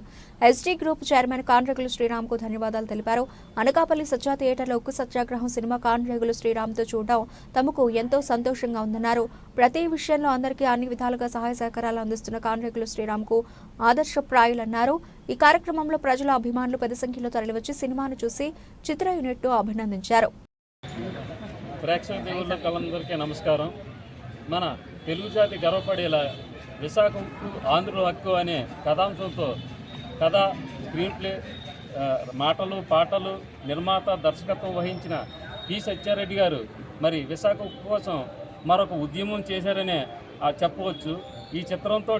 ఎస్టీ గ్రూప్ చైర్మన్ కాంట్రేగుల శ్రీరామ్కు ధన్యవాదాలు తెలిపారు. అనకాపల్లి సత్య థియేటర్లో ఉక్కు సత్యాగ్రహం సినిమా కాంట్రేగుల శ్రీరామ్తో చూడడం తమకు ఎంతో సంతోషంగా ఉందన్నారు. ప్రతి విషయంలో అందరికీ అన్ని విధాలుగా సహాయ సహకారాలు అందిస్తున్న కాంట్రేగుల శ్రీరామ్కు ఆదర్శప్రాయులన్నారు. ఈ కార్యక్రమంలో ప్రజల అభిమానులు పెద్ద సంఖ్యలో తరలివచ్చి సినిమాను చూసి చిత్ర యూనిట్ను అభినందించారు. ప్రేక్షక దేవుళ్ళకి నమస్కారం. మన తెలుగు జాతి గర్వపడేలా విశాఖ ఉక్కు ఆంధ్రుల హక్కు అనే కథాంశంతో కథ, స్క్రీన్ ప్లే, మాటలు, పాటలు, నిర్మాత, దర్శకత్వం వహించిన పి సత్యారెడ్డి గారు మరి విశాఖ ఉక్కు కోసం మరొక ఉద్యమం చేశారనే చెప్పవచ్చు. ఈ చిత్రంతో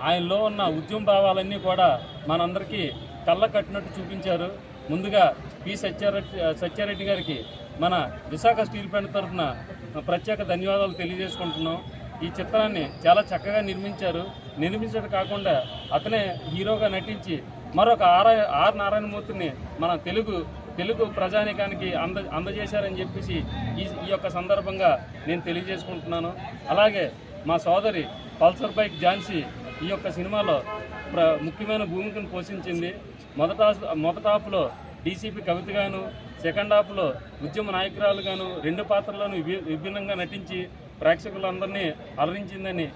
ఆయనలో ఉన్న ఉద్యమ భావాలన్నీ కూడా మనందరికీ కళ్ళ కట్టినట్టు చూపించారు. ముందుగా పి సత్యారెడ్డి గారికి మన విశాఖ స్టీల్ ప్లాంట్ తరఫున ప్రత్యేక ధన్యవాదాలు తెలియజేసుకుంటున్నాం. ఈ చిత్రాన్ని చాలా చక్కగా నిర్మించడం కాకుండా అతనే హీరోగా నటించి మరొక ఆర్ నారాయణమూర్తిని మన తెలుగు ప్రజానీకానికి అందజేశారని చెప్పేసి ఈ యొక్క సందర్భంగా నేను తెలియజేసుకుంటున్నాను. అలాగే మా సోదరి పల్సర్ బైక్ ఝాన్సీ ఈ యొక్క సినిమాలో ముఖ్యమైన భూమికను పోషించింది. మొదట హాఫ్లో డీసీపీ కవితగాను, సెకండ్ హాఫ్లో ఉద్యమ నాయకురాలుగాను 2 పాత్రలను విభిన్నంగా నటించి ప్రేక్షకులందరినీ అలరించిందని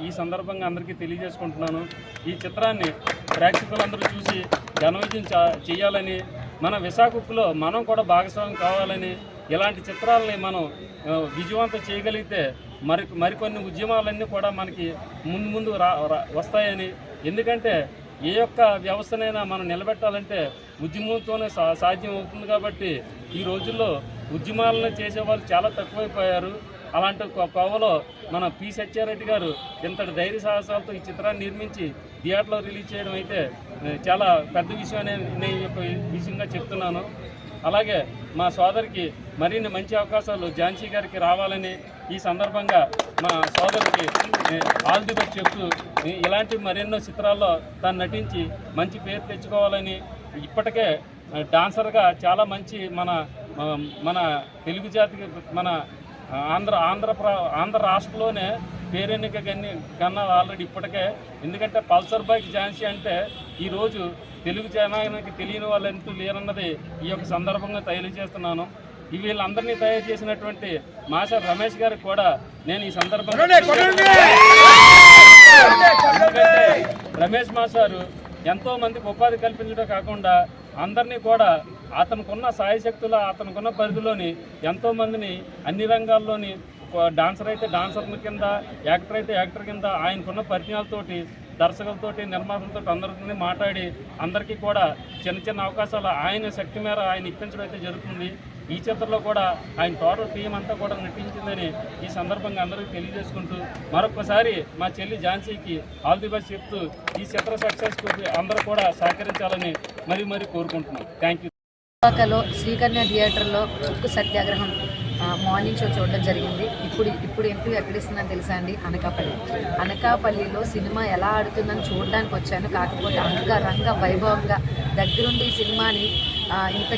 ఈ సందర్భంగా అందరికీ తెలియజేసుకుంటున్నాను. ఈ చిత్రాన్ని ప్రేక్షకులందరూ చూసి ఘన విజయం చేయాలని మన విశాఖలో మనం కూడా భాగస్వామ్యం కావాలని, ఇలాంటి చిత్రాలని మనం విజయవంతం చేయగలిగితే మరికొన్ని ఉద్యమాలన్నీ కూడా మనకి ముందు వస్తాయని. ఎందుకంటే ఏ యొక్క వ్యవస్థనైనా మనం నిలబెట్టాలంటే ఉద్యమంతోనే సాధ్యం అవుతుంది. కాబట్టి ఈ రోజుల్లో ఉద్యమాలను చేసేవాళ్ళు చాలా తక్కువైపోయారు. అలాంటి కోవలో మన పి సత్యారెడ్డి గారు ఇంతటి ధైర్య సాహసాలతో ఈ చిత్రాన్ని నిర్మించి థియేటర్లో రిలీజ్ చేయడం అయితే చాలా పెద్ద విషయం అనే నేను ఒక విషయంగా చెప్తున్నాను. అలాగే మా సోదరికి మరిన్ని మంచి అవకాశాలు ఝాన్సీ గారికి రావాలని ఈ సందర్భంగా మా సోదరికి ఆల్ ది బెస్ట్ చెప్తూ ఇలాంటి మరెన్నో చిత్రాల్లో తాను నటించి మంచి పేరు తెచ్చుకోవాలని, ఇప్పటికే డాన్సర్గా చాలా మంచి మన తెలుగు జాతికి మన ఆంధ్ర రాష్ట్రంలోనే పేరెన్నిక కన్నా ఆల్రెడీ ఇప్పటికే. ఎందుకంటే పల్సర్ బైక్ ఝాన్సీ అంటే ఈరోజు తెలుగు జనానికి తెలియని వాళ్ళు ఎంతో లేరన్నది ఈ యొక్క సందర్భంగా తెలియజేస్తున్నాను. వీళ్ళందరినీ తయారు చేసినటువంటి మాస్టర్ రమేష్ గారికి కూడా నేను ఈ సందర్భంగా, ఎందుకంటే రమేష్ మాస్టారు ఎంతో మందికి ఉపాధి కల్పించడం కాకుండా అందరినీ కూడా అతనుకున్న సాయశక్తుల అతనుకున్న పరిధిలోని ఎంతోమందిని అన్ని రంగాల్లోని, డాన్సర్ అయితే డాన్సర్ కింద, యాక్టర్ అయితే యాక్టర్ కింద ఆయనకున్న పరిచయాలతోటి, దర్శకులతోటి, నిర్మాతలతో అందరితో మాట్లాడి అందరికీ కూడా చిన్న అవకాశాలు ఆయన శక్తి మేర ఆయన ఇప్పించడం అయితే జరుగుతుంది. ఈ చిత్రంలో కూడా ఆయన టోటల్ టీం అంతా కూడా నటించిందని ఈ సందర్భంగా అందరికీ తెలియజేసుకుంటూ మరొకసారి మా చెల్లి ఝాన్సీకి ఆల్ ది బెస్ట్ చెప్తూ ఈ చిత్ర సక్సెస్కు అందరూ కూడా సహకరించాలని మరీ కోరుకుంటున్నాం. Thank you. విశాఖలో శ్రీకన్య థియేటర్లో ఉక్కు సత్యాగ్రహం మార్నింగ్ షో చూడడం జరిగింది. ఇప్పుడు ఎంట్రీ ఎక్కడిస్తుందని తెలుసా అండి? అనకాపల్లిలో సినిమా ఎలా ఆడుతుందని చూడడానికి వచ్చాను. కాకపోతే అంగరంగ వైభవంగా దగ్గరుండి ఈ సినిమాని ఇంత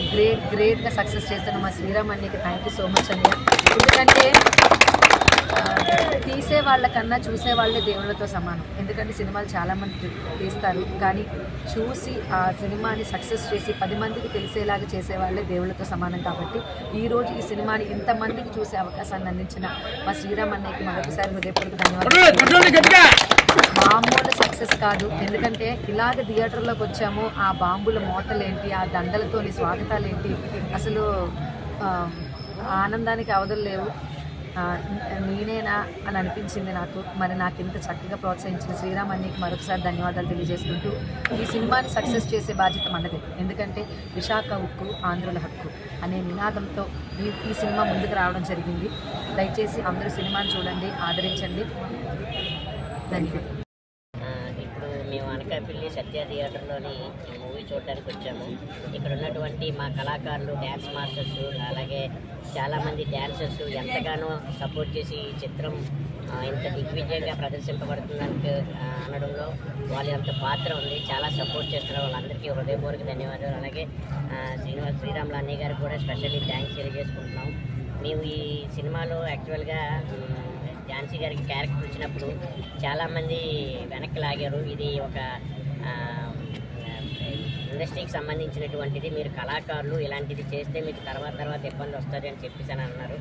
గ్రేట్గా సక్సెస్ చేస్తున్న మా శ్రీరామ్ అన్నయ్యకి థ్యాంక్ యూ సో మచ్ అండి. ఎందుకంటే తీసే వాళ్ళకన్నా చూసే వాళ్ళే దేవుళ్ళతో సమానం. ఎందుకంటే సినిమాలు చాలామంది తీస్తారు, కానీ చూసి ఆ సినిమాని సక్సెస్ చేసి 10 మందికి తెలిసేలాగా చేసేవాళ్ళే దేవుళ్ళతో సమానం. కాబట్టి ఈరోజు ఈ సినిమాని ఇంతమందికి చూసే అవకాశాన్ని అందించిన మా శ్రీరామ్ అన్నయ్యకి మరొకసారి హృదయపూర్వక ధన్యవాదాలు. మామూలు సక్సెస్ కాదు, ఎందుకంటే ఇలాగ థియేటర్లోకి వచ్చాము, ఆ బాంబుల మోతలేంటి, ఆ దండలతోని స్వాగతాలేంటి, అసలు ఆనందానికి అవధులు లేవు. నేనేనా అని అనిపించింది నాకు. మరి నాకు ఇంత చక్కగా ప్రోత్సహించిన శ్రీరామ్ అన్నయ్యకి మరొకసారి ధన్యవాదాలు తెలియజేసుకుంటూ ఈ సినిమాని సక్సెస్ చేసే బాధ్యత మనదే. ఎందుకంటే విశాఖ ఉక్కు ఆంధ్రుల హక్కు అనే నినాదంతో ఈ సినిమా ముందుకు రావడం జరిగింది. దయచేసి అందరూ సినిమాని చూడండి, ఆదరించండి. ధన్యవాదాలు. ఇప్పుడు మేము అనకాపల్లి సత్య థియేటర్లోని మూవీ చూడడానికి వచ్చాము. ఇక్కడ ఉన్నటువంటి మా కళాకారులు, డ్యాన్స్ మాస్టర్స్, అలాగే చాలామంది డ్యాన్సర్స్ ఎంతగానో సపోర్ట్ చేసి ఈ చిత్రం ఇంత దిగ్విజయంగా ప్రదర్శింపబడుతుందని అనడంలో వాళ్ళ అంత పాత్ర ఉంది. చాలా సపోర్ట్ చేస్తున్నారు. వాళ్ళందరికీ హృదయపూర్వక ధన్యవాదాలు. అలాగే శ్రీరాములు అన్నయ్య గారికి కూడా స్పెషల్లీ థ్యాంక్స్ తెలియజేసుకుంటున్నాం. మేము ఈ సినిమాలో యాక్చువల్గా ఝాన్సీ గారికి క్యారెక్టర్ వచ్చినప్పుడు చాలామంది వెనక్కి లాగారు. ఇది ఒక ఇండస్ట్రీకి సంబంధించినటువంటిది, మీరు కళాకారులు ఇలాంటిది చేస్తే మీకు తర్వాత ఇబ్బంది వస్తుంది అని చెప్పేసి అన్నారు.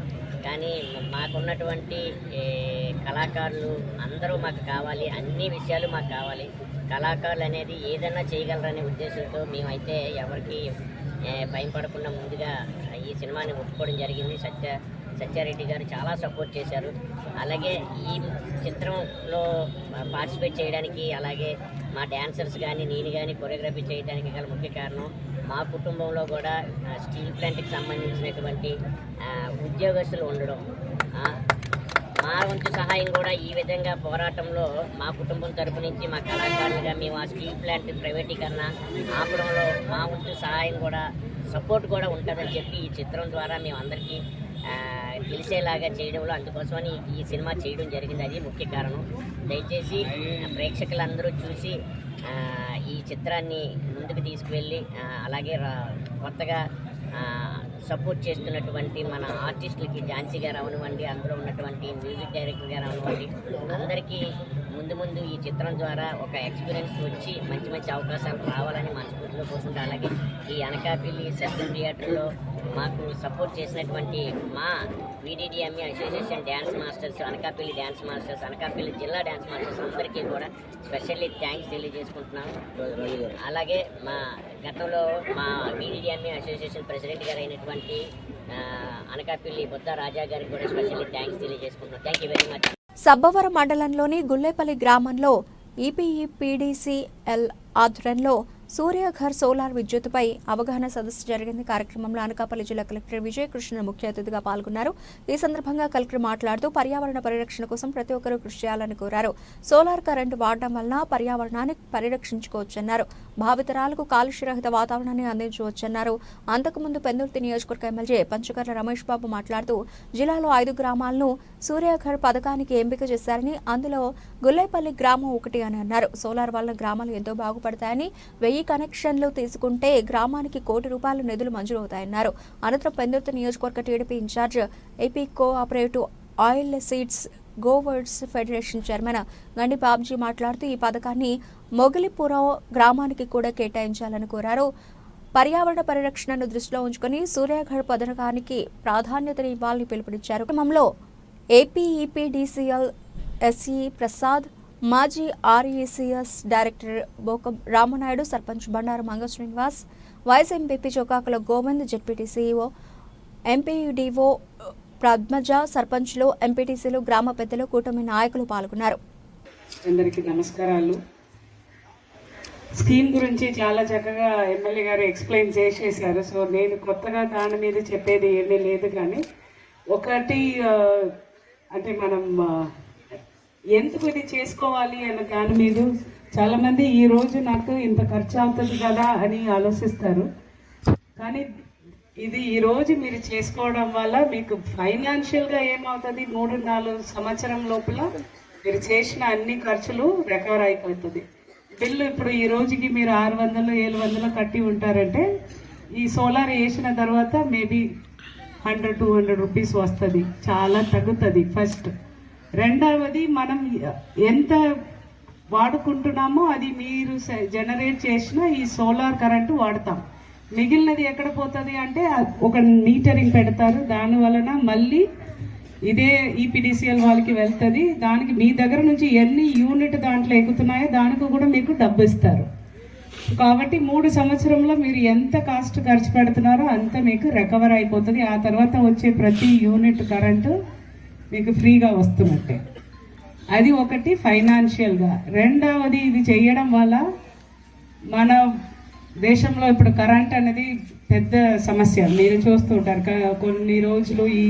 కానీ మాకున్నటువంటి కళాకారులు అందరూ మాకు కావాలి, అన్ని విషయాలు మాకు కావాలి. కళాకారులు అనేది ఏదైనా చేయగలరనే ఉద్దేశంతో మేమైతే ఎవరికి భయపడకుండా ముందుగా ఈ సినిమాని ఒప్పుకోవడం జరిగింది. సత్యారెడ్డి గారు చాలా సపోర్ట్ చేశారు. అలాగే ఈ చిత్రంలో పార్టిసిపేట్ చేయడానికి, అలాగే మా డ్యాన్సర్స్ కానీ నేను కానీ కొరియోగ్రఫీ చేయడానికి గల ముఖ్య కారణం మా కుటుంబంలో కూడా స్టీల్ ప్లాంట్కి సంబంధించినటువంటి ఉద్యోగస్తులు ఉండడం, మా వంతు సహాయం కూడా ఈ విధంగా పోరాటంలో మా కుటుంబం తరపు నుంచి మా కళాకారులుగా మేము ఆ స్టీల్ ప్లాంట్ ప్రైవేటీకరణ ఆపడంలో మా వంతు సహాయం కూడా, సపోర్ట్ కూడా ఉంటుందని చెప్పి ఈ చిత్రం ద్వారా మేము అందరికీ తెలిసేలాగా చేయడంలో అందుకోసమని ఈ సినిమా చేయడం జరిగింది. అది ముఖ్య కారణం. దయచేసి ప్రేక్షకులందరూ చూసి ఈ చిత్రాన్ని ముందుకు తీసుకువెళ్ళి, అలాగే కొత్తగా సపోర్ట్ చేస్తున్నటువంటి మన ఆర్టిస్టులకి ఝాన్సీ గారు అవనివ్వండి, అందులో ఉన్నటువంటి మ్యూజిక్ డైరెక్టర్ గారు అవనివ్వండి, అందరికీ ముందు ఈ చిత్రం ద్వారా ఒక ఎక్స్పీరియన్స్ వచ్చి మంచి అవకాశాలు రావాలని మనస్ఫూర్తిగా కోరుకుంటాం. అలాగే ఈ అనకాపల్లి సత్యం థియేటర్లో మాకు సపోర్ట్ చేసినటువంటి మా VDDMA association dance masters, Anakapalli dance masters, Anakapalli జిల్లా డ్యాన్స్ మాస్టర్స్ అందరికీ కూడా స్పెషల్లీ థ్యాంక్స్ తెలియజేసుకుంటున్నాను. అలాగే మా గతంలో మా వీడిడిఎంఏ అసోసియేషన్ ప్రెసిడెంట్ గారు అయినటువంటి అనకాపల్లి బొద్ద రాజా గారికి కూడా స్పెషల్లీ థ్యాంక్స్ తెలియజేసుకుంటున్నాను. Thank you very much. Sabbavaram మండలంలోని గుల్లేపల్లి గ్రామంలో ఈపీఈపీడీసీఎల్ ఆధ్వర్యంలో సూర్యఘర్ సోలార్ విద్యుత్తుపై అవగాహన సదస్సు జరిగింది. కార్యక్రమంలో అనకాపల్లి జిల్లా కలెక్టర్ విజయకృష్ణ ముఖ్య అతిథిగా పాల్గొన్నారు. ఈ సందర్భంగా కలెక్టర్ మాట్లాడుతూ పర్యావరణ పరిరక్షణ కోసం ప్రతి ఒక్కరూ కృషి చేయాలని కోరారు. సోలార్ కరెంటు వాడడం వలన పర్యావరణాన్ని పరిరక్షించుకోవచ్చన్నారు. భావితరాలకు కాలుష్యరహిత వాతావరణాన్ని అందించవచ్చన్నారు. అంతకుముందు పెందుర్తి నియోజకవర్గ ఎమ్మెల్యే పంచకర్ల రమేష్ బాబు మాట్లాడుతూ జిల్లాలో 5 గ్రామాలను సూర్యఘర్ పథకానికి ఎంపిక చేశారని, అందులో గుల్లేపల్లి గ్రామం ఒకటి అని అన్నారు. సోలార్ వల్ల గ్రామాలు ఎంతో బాగుపడతాయని, 1000 కనెక్షన్లు తీసుకుంటే గ్రామానికి ₹1 కోటి నిధులు మంజూరవుతాయన్నారు. అనంతరం పెందుర్తి నియోజకవర్గ TDP incharge AP cooperative oil seeds growers federation chairman Gandi Babji మాట్లాడుతూ ఈ పథకాన్ని మొగలిపురం గ్రామానికి కూడా కేటాయించాలని కోరారు. పర్యావరణ పరిరక్షణను దృష్టిలో ఉంచుకుని సూర్యఘర్ పథకానికి ప్రాధాన్యతని ఇవ్వాలని పిలుపునిచ్చారు. క్రమంలో ఏపీఈపీడీసీఎల్ ఎస్ఈ ప్రసాద్, మాజీ RECS director Bokam Ramanaidu, sarpanch Bandaru Manga Srinivas, vice MPP Chokkakula Govind, ZPT CEO, MPDO Padmaja, సర్పంచ్లు, ఎంపీటీసీలు, గ్రామ పెద్దలు, కూటమి నాయకులు పాల్గొన్నారు. అందరికీ నమస్కారాలు. స్కీమ్ గురించి చాలా చక్కగా ఎమ్మెల్యే గారు ఎక్స్ప్లెయిన్ చేసేసారు. సో నేను కొత్తగా దాని మీద చెప్పేది ఏమీ లేదు. కానీ ఒకటి అంటే మనం ఎందుకు ఇది చేసుకోవాలి అన్న దాని మీద చాలామంది ఈరోజు నాకు ఇంత ఖర్చు అవుతుంది కదా అని ఆలోచిస్తారు. కానీ ఇది ఈరోజు మీరు చేసుకోవడం వల్ల మీకు ఫైనాన్షియల్గా ఏమవుతుంది, 3-4 సంవత్సరం లోపల మీరు చేసిన అన్ని ఖర్చులు రికవర్ అయిపోతుంది. బిల్లు ఇప్పుడు ఈ రోజుకి మీరు 600-700 కట్టి ఉంటారంటే ఈ సోలార్ వేసిన తర్వాత మేబీ 100-200 రూపీస్ వస్తుంది. చాలా తగ్గుతుంది ఫస్ట్. రెండవది మనం ఎంత వాడుకుంటున్నామో అది మీరు జనరేట్ చేసిన ఈ సోలార్ కరెంటు వాడతాం. మిగిలినది ఎక్కడ పోతుంది అంటే ఒక మీటరింగ్ పెడతారు. దాని వలన మళ్ళీ ఇదే ఈపీడీసీఎల్ వాళ్ళకి వెళ్తుంది. దానికి మీ దగ్గర నుంచి ఎన్ని యూనిట్ దాంట్లో ఎక్కుతున్నాయో దానికి కూడా మీకు డబ్బు ఇస్తారు. కాబట్టి 3 సంవత్సరంలో మీరు ఎంత కాస్ట్ ఖర్చు పెడుతున్నారో అంత మీకు రికవర్ అయిపోతుంది. ఆ తర్వాత వచ్చే ప్రతి యూనిట్ కరెంటు మీకు ఫ్రీగా వస్తున్నట్టే. అది ఒకటి ఫైనాన్షియల్గా. రెండవది ఇది చేయడం వల్ల మన దేశంలో ఇప్పుడు కరెంట్ అనేది పెద్ద సమస్య. మీరు చూస్తూ ఉంటారు కొన్ని రోజులు ఈ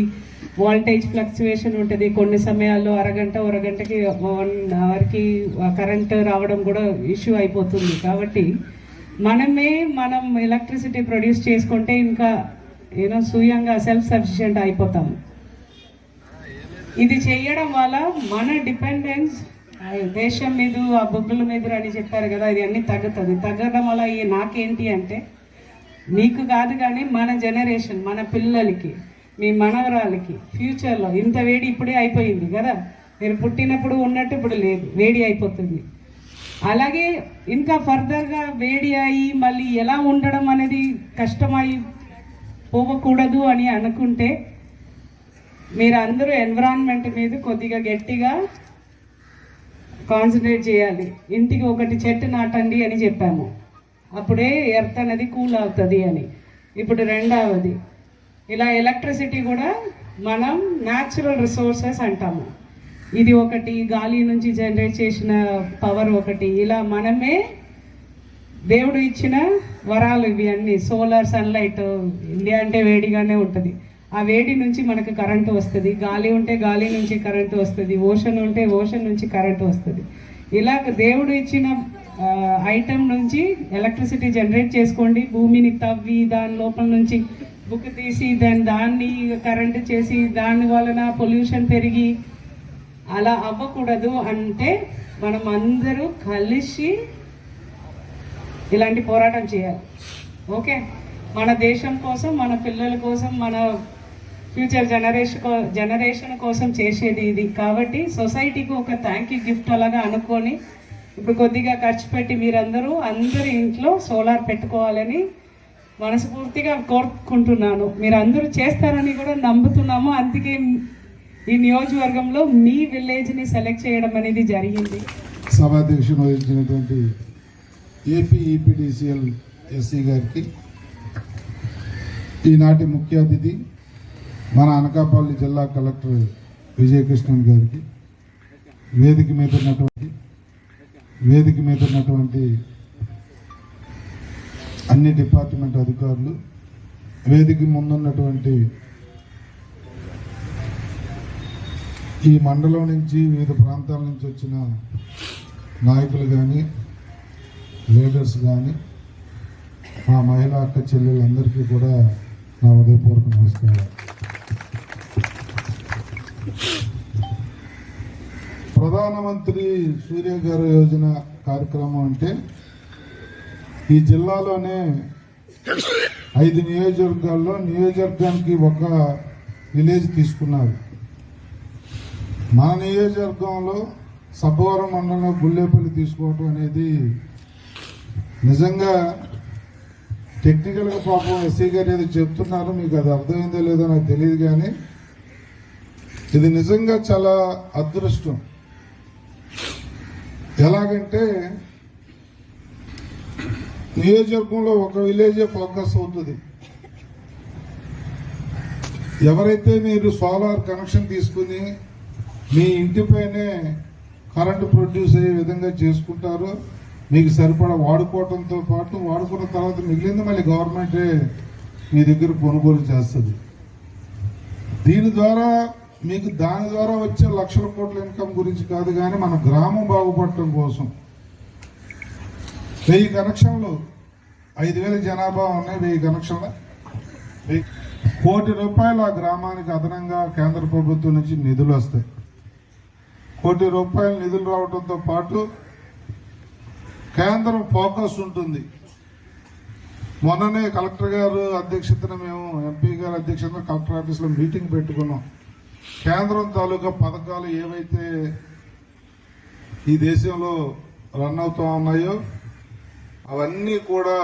వోల్టేజ్ ఫ్లక్చువేషన్ ఉంటుంది. కొన్ని సమయాల్లో అరగంటకి 1 అవర్కి కరెంట్ రావడం కూడా ఇష్యూ అయిపోతుంది. కాబట్టి మనం ఎలక్ట్రిసిటీ ప్రొడ్యూస్ చేసుకుంటే ఇంకా స్వయంగా సెల్ఫ్ సఫిషియెంట్ అయిపోతాము. ఇది చేయడం వల్ల మన డిపెండెన్స్ దేశం మీద, ఆ బొగ్గుల మీద అని చెప్పారు కదా, ఇది అన్నీ తగ్గుతుంది. తగ్గడం వల్ల నాకేంటి అంటే మీకు కాదు కానీ మన జనరేషన్, మన పిల్లలకి, మీ మనవరాలకి ఫ్యూచర్లో ఇంత వేడి ఇప్పుడే అయిపోయింది కదా, మీరు పుట్టినప్పుడు ఉన్నట్టు ఇప్పుడు లేదు, వేడి అయిపోతుంది. అలాగే ఇంకా ఫర్దర్గా వేడి అయ్యి మళ్ళీ ఎలా ఉండడం అనేది కష్టమై పోవకూడదు అని అనుకుంటే మీరు అందరూ ఎన్విరాన్మెంట్ మీద కొద్దిగా గట్టిగా కాన్సన్ట్రేట్ చేయాలి. ఇంటికి 1 చెట్టు నాటండి అని చెప్పాము, అప్పుడే ఎర్త్ అనేది కూల్ అవుతుంది అని. ఇప్పుడు రెండవది ఇలా ఎలక్ట్రిసిటీ కూడా మనం న్యాచురల్ రిసోర్సెస్ అంటాము. ఇది ఒకటి, గాలి నుంచి జనరేట్ చేసిన పవర్ ఒకటి. ఇలా మనమే దేవుడు ఇచ్చిన వరాలు ఇవి అన్నీ. సోలార్, సన్లైట్, ఇండియా అంటే వేడిగానే ఉంటుంది, ఆ వేడి నుంచి మనకు కరెంటు వస్తుంది. గాలి ఉంటే గాలి నుంచి కరెంటు వస్తుంది, ఓషన్ ఉంటే ఓషన్ నుంచి కరెంటు వస్తుంది. ఇలా దేవుడు ఇచ్చిన ఐటమ్ నుంచి ఎలక్ట్రిసిటీ జనరేట్ చేసుకోండి. భూమిని తవ్వి దాని లోపల నుంచి బుక్ తీసి దాన్ని కరెంటు చేసి దాని వలన పొల్యూషన్ పెరిగి అలా అవ్వకూడదు అంటే మనం అందరూ కలిసి ఇలాంటి పోరాటం చేయాలి. ఓకే, మన దేశం కోసం, మన పిల్లల కోసం, మన ఫ్యూచర్ జనరేషన్ కోసం చేసేది ఇది. కాబట్టి సొసైటీకి ఒక థ్యాంక్ యూ గిఫ్ట్ అలాగా అనుకొని ఇప్పుడు కొద్దిగా ఖర్చు పెట్టి మీరందరూ అందరి ఇంట్లో సోలార్ పెట్టుకోవాలని మనస్ఫూర్తిగా కోరుకుంటున్నాను. మీరు అందరూ చేస్తారని కూడా నమ్ముతున్నాము. అందుకే ఈ నియోజకవర్గంలో మీ విలేజ్ని సెలెక్ట్ చేయడం అనేది జరిగింది. సభాధ్యక్షుడు వహించినటువంటి ఏపీ ఈపీడీసీఎల్ ఎస్సీ గారికి, ఈనాటి ముఖ్య అతిథి మన అనకాపల్లి జిల్లా కలెక్టర్ విజయకృష్ణన్ గారికి, వేదిక మీద ఉన్నటువంటి అన్ని డిపార్ట్మెంట్ అధికారులు, వేదిక ముందున్నటువంటి ఈ మండలం నుంచి వివిధ ప్రాంతాల నుంచి వచ్చిన నాయకులు కానీ, లీడర్స్ కానీ, మా మహిళా అక్క చెల్లెలందరికీ కూడా నా హృదయపూర్వక నమస్కారం. ప్రధానమంత్రి సూర్యఘర్ యోజన కార్యక్రమం అంటే ఈ జిల్లాలోనే 5 నియోజకవర్గాల్లో నియోజకవర్గానికి ఒక విలేజ్ తీసుకున్నారు. మన నియోజకవర్గంలో సబ్బవరం మండలంలో గుళ్ళేపల్లి తీసుకోవటం అనేది నిజంగా టెక్నికల్గా పాపం ఎస్సీ గారు ఏదో చెప్తున్నారు, మీకు అది అర్థమైందో లేదో నాకు తెలియదు, కానీ ఇది నిజంగా చాలా అదృష్టం. ఎలాగంటే నియోజకవర్గంలో ఒక విలేజే ఫోకస్ అవుతుంది. ఎవరైతే మీరు సోలార్ కనెక్షన్ తీసుకుని మీ ఇంటిపైనే కరెంటు ప్రొడ్యూస్ అయ్యే విధంగా చేసుకుంటారో, మీకు సరిపడా వాడుకోవడంతో పాటు వాడుకున్న తర్వాత మిగిలింది మళ్ళీ గవర్నమెంటే మీ దగ్గర కొనుగోలు చేస్తుంది. దీని ద్వారా మీకు దాని ద్వారా వచ్చే లక్షల కోట్ల ఇన్కమ్ గురించి కాదు, కానీ మన గ్రామం బాగుపడటం కోసం 1000 కనెక్షన్లు, 5000 జనాభా ఉన్నాయి, 1000 కనెక్షన్ల 1 కోటి రూపాయలు ఆ గ్రామానికి అదనంగా కేంద్ర ప్రభుత్వం నుంచి నిధులు వస్తాయి. 1 కోటి రూపాయల నిధులు రావడంతో పాటు కేంద్రం ఫోకస్ ఉంటుంది. మొన్ననే కలెక్టర్ గారు అధ్యక్షతన, మేము ఎంపీ గారి అధ్యక్షతన కలెక్టర్ ఆఫీస్లో మీటింగ్ పెట్టుకున్నాం. కేంద్రం తాలూకా పథకాలు ఏవైతే ఈ దేశంలో రన్ అవుతూ ఉన్నాయో అవన్నీ కూడా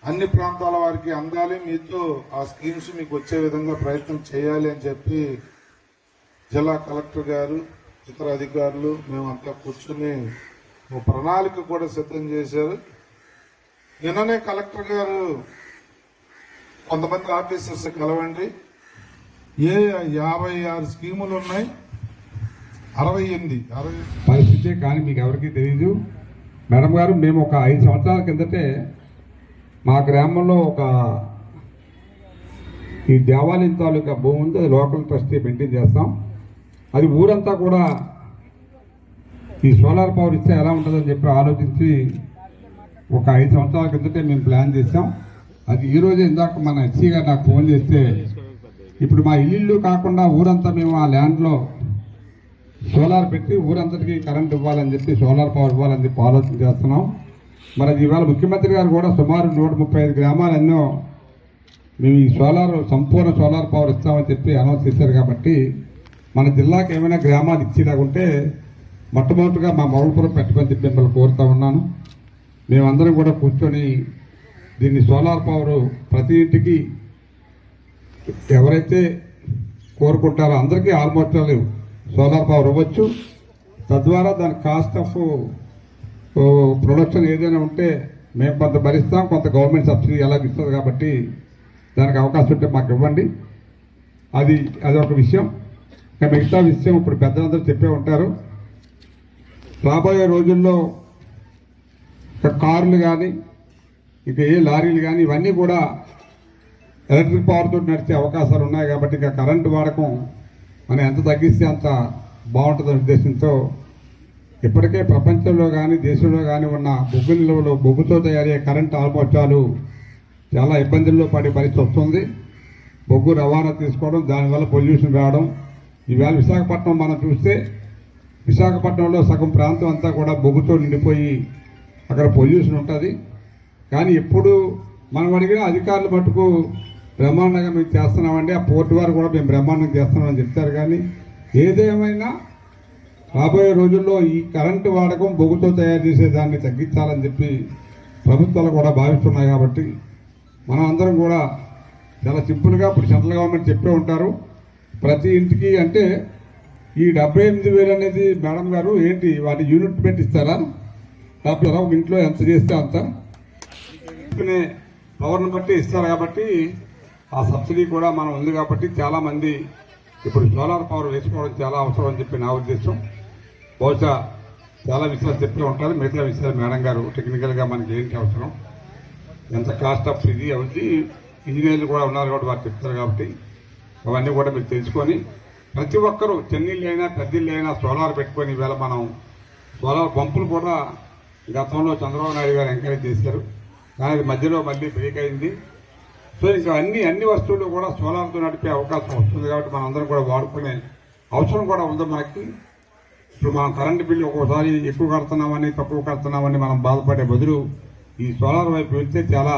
అన్ని ప్రాంతాల వారికి అందాలి, మీతో ఆ స్కీమ్స్ మీకు వచ్చే విధంగా ప్రయత్నం చేయాలి అని చెప్పి జిల్లా కలెక్టర్ గారు, ఇతర అధికారులు మేమంతా కూర్చుని ఒక ప్రణాళిక కూడా సిద్ధం చేశారు. నిన్ననే కలెక్టర్ గారు కొంతమంది ఆఫీసర్స్ కలవండి, 56 స్కీములు ఉన్నాయి, 68 పరిస్థితే కానీ మీకు ఎవరికి తెలియదు. మేడం గారు, మేము ఒక 5 సంవత్సరాల కిందటే మా గ్రామంలో ఈ దేవాలయం తాలూకా భూమి ఉంది, అది లోకల్ ట్రస్టీ మెయింటైన్ చేస్తాం. అది ఊరంతా కూడా ఈ సోలార్ పవర్ ఇస్తే ఎలా ఉంటుందని చెప్పి ఆలోచించి ఒక 5 సంవత్సరాల కిందటే మేము ప్లాన్ చేసాం. అది ఈరోజే ఇందాక మన ఎస్సీ గారు నాకు ఫోన్ చేస్తే, ఇప్పుడు మా ఇల్లు కాకుండా ఊరంతా మేము ఆ ల్యాండ్లో సోలార్ పెట్టి ఊరంతటికి కరెంట్ ఇవ్వాలని చెప్పి, సోలార్ పవర్ ఇవ్వాలని చెప్పి ఆలోచన చేస్తున్నాం. మరి అది ఇవాళ ముఖ్యమంత్రి గారు కూడా సుమారు 135 గ్రామాలెన్నో మేము ఈ సంపూర్ణ సోలార్ పవర్ ఇస్తామని చెప్పి అనౌన్స్ చేశారు. కాబట్టి మన జిల్లాకి ఏమైనా గ్రామాలు ఇచ్చేలాగుంటే మొట్టమొదటిగా మా మౌలపురం పెట్టుకొని చెప్పి మిమ్మల్ని కోరుతా ఉన్నాను. మేమందరం కూడా కూర్చొని దీన్ని సోలార్ పవర్ ప్రతి ఇంటికి ఎవరైతే కోరుకుంటారో అందరికీ ఆల్మోస్ట్ సోలార్ పవర్ ఇవ్వచ్చు. తద్వారా దాని కాస్ట్ ఆఫ్ ప్రొడక్షన్ ఏదైనా ఉంటే మేము కొంత భరిస్తాం, కొంత గవర్నమెంట్ సబ్సిడీ ఎలాగ ఇస్తుంది. కాబట్టి దానికి అవకాశం ఉంటే మాకు ఇవ్వండి. అదొక విషయం. ఇంకా మిగతా విషయం ఇప్పుడు పెద్దలందరూ చెప్పే ఉంటారు. రాబోయే రోజుల్లో కార్లు కానీ ఇంకా ఏ లారీలు కానీ ఇవన్నీ కూడా ఎలక్ట్రిక్ పవర్తో నడిచే అవకాశాలు ఉన్నాయి. కాబట్టి ఇక కరెంటు వాడకం మనం ఎంత తగ్గిస్తే అంత బాగుంటుందనే ఉద్దేశంతో ఇప్పటికే ప్రపంచంలో కానీ దేశంలో కానీ ఉన్న బొగ్గు నిల్వలు, బొగ్గుతో తయారయ్యే కరెంటు ఆల్మోస్ట్ చాలా ఇబ్బందుల్లో పడే పరిస్థితి వస్తుంది. బొగ్గు రవాణా తీసుకోవడం, దానివల్ల పొల్యూషన్ రావడం. ఈవేళ విశాఖపట్నం మనం చూస్తే విశాఖపట్నంలో సగం ప్రాంతం అంతా కూడా బొగ్గుతో నిండిపోయి అక్కడ పొల్యూషన్ ఉంటుంది. కానీ ఎప్పుడు మనం అడిగిన అధికారులు మటుకు బ్రహ్మాండంగా మేము చేస్తున్నామండి, ఆ పోర్టు వారు కూడా మేము బ్రహ్మాండంగా చేస్తున్నామని చెప్తారు. కానీ ఏదేమైనా రాబోయే రోజుల్లో ఈ కరెంటు వాడకం బొగ్గుతో తయారు చేసే దాన్ని తగ్గించాలని చెప్పి ప్రభుత్వాలు కూడా భావిస్తున్నాయి. కాబట్టి మనం అందరం కూడా చాలా సింపుల్గా ఇప్పుడు సెంట్రల్ గవర్నమెంట్ చెప్పే ఉంటారు, ప్రతి ఇంటికి అంటే ఈ 78,000 అనేది మేడం గారు ఏంటి వాటి యూనిట్ పెట్టి ఇస్తారా, లేకపోతే ఒక ఇంట్లో ఎంత చేస్తే అంత పవర్ని బట్టి ఇస్తారు. కాబట్టి ఆ సబ్సిడీ కూడా మనం ఉంది కాబట్టి చాలామంది ఇప్పుడు సోలార్ పవర్ వేసుకోవడం చాలా అవసరం అని చెప్పి నా ఉద్దేశం. బహుశా చాలా విషయాలు చెప్తూ ఉంటారు, మిగతా విషయాలు మేడం గారు టెక్నికల్గా మనకి ఏంటి అవసరం, ఎంత కాస్ట్ ఆఫ్ ఇది అవుతుంది, ఇంజనీర్లు కూడా ఉన్నారు కాబట్టి వారు చెప్తారు. కాబట్టి అవన్నీ కూడా మీరు తెలుసుకొని ప్రతి ఒక్కరూ చెన్నీళ్ళు అయినా పెద్దిళ్ళు అయినా సోలార్ పెట్టుకొని ఈవేళ మనం సోలార్ పంపులు కూడా గతంలో చంద్రబాబు నాయుడు గారు ఎంకరేజ్ చేశారు, కానీ అది మధ్యలో మళ్ళీ బ్రేక్ అయింది. సో ఇంకా అన్ని వస్తువులు కూడా సోలార్తో నడిపే అవకాశం వస్తుంది. కాబట్టి మనం అందరం కూడా వాడుకునే అవసరం కూడా ఉంది మనకి. ఇప్పుడు మనం కరెంటు బిల్లు ఒక్కోసారి ఎక్కువ కడుతున్నామని తక్కువ కడుతున్నామని మనం బాధపడే బదులు ఈ సోలార్ వైపు వెళ్తే చాలా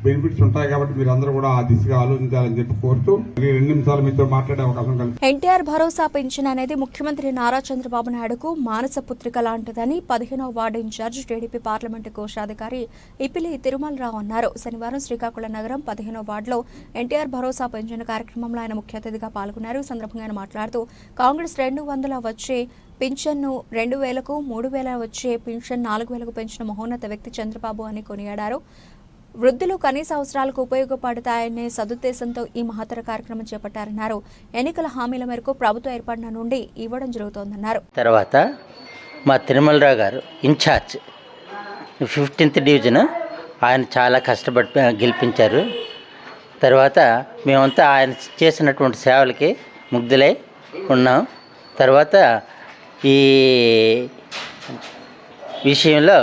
బెనిఫిట్స్ ఉంటాయి. కాబట్టి మీరు అందరూ కూడా ఆ దిశగా ఆలోచించాలని చెప్పి కోరుతూ 2 నిమిషాలు మీతో మాట్లాడే అవకాశం కలిగింది. ఎన్టీఆర్ భరోసా పెన్షన్ అనేది ముఖ్యమంత్రి నారా చంద్రబాబు నాయుడుకు మానస పుత్రిక లాంటిదని 15వ వార్డు ఇన్ఛార్జ్ టీడీపీ పార్లమెంటు కోశాధికారి ఇపిలి తిరుమలరావు అన్నారు. శనివారం శ్రీకాకుళం నగరం 15వ వార్డులో ఎన్టీఆర్ భరోసా పెన్షన్ కార్యక్రమంలో ఆయన ముఖ్య అతిథిగా పాల్గొన్నారు. ఈ సందర్భంగా ఆయన మాట్లాడుతూ కాంగ్రెస్ 200 వచ్చే పింఛన్ను 2,000కు, 3,000 వచ్చే పింఛన్ 4,000కు పెంచిన మహోన్నత వ్యక్తి చంద్రబాబు అని కొనియాడారు. వృద్ధులు కనీస అవసరాలకు ఉపయోగపడతాయనే సదుద్దేశంతో ఈ మహత్తర కార్యక్రమం చేపట్టారన్నారు. ఎన్నికల హామీల మేరకు ప్రభుత్వ ఏర్పడిన నుండి ఇవ్వడం జరుగుతోందన్నారు. తర్వాత మా తిరుమలరావు గారు ఇన్ఛార్జ్ 15th డివిజన్, ఆయన చాలా కష్టపడి గెలిపించారు. తర్వాత మేమంతా ఆయన చేసినటువంటి సేవలకి ముగ్ధులై ఉన్నాం. తర్వాత ఈ విషయంలో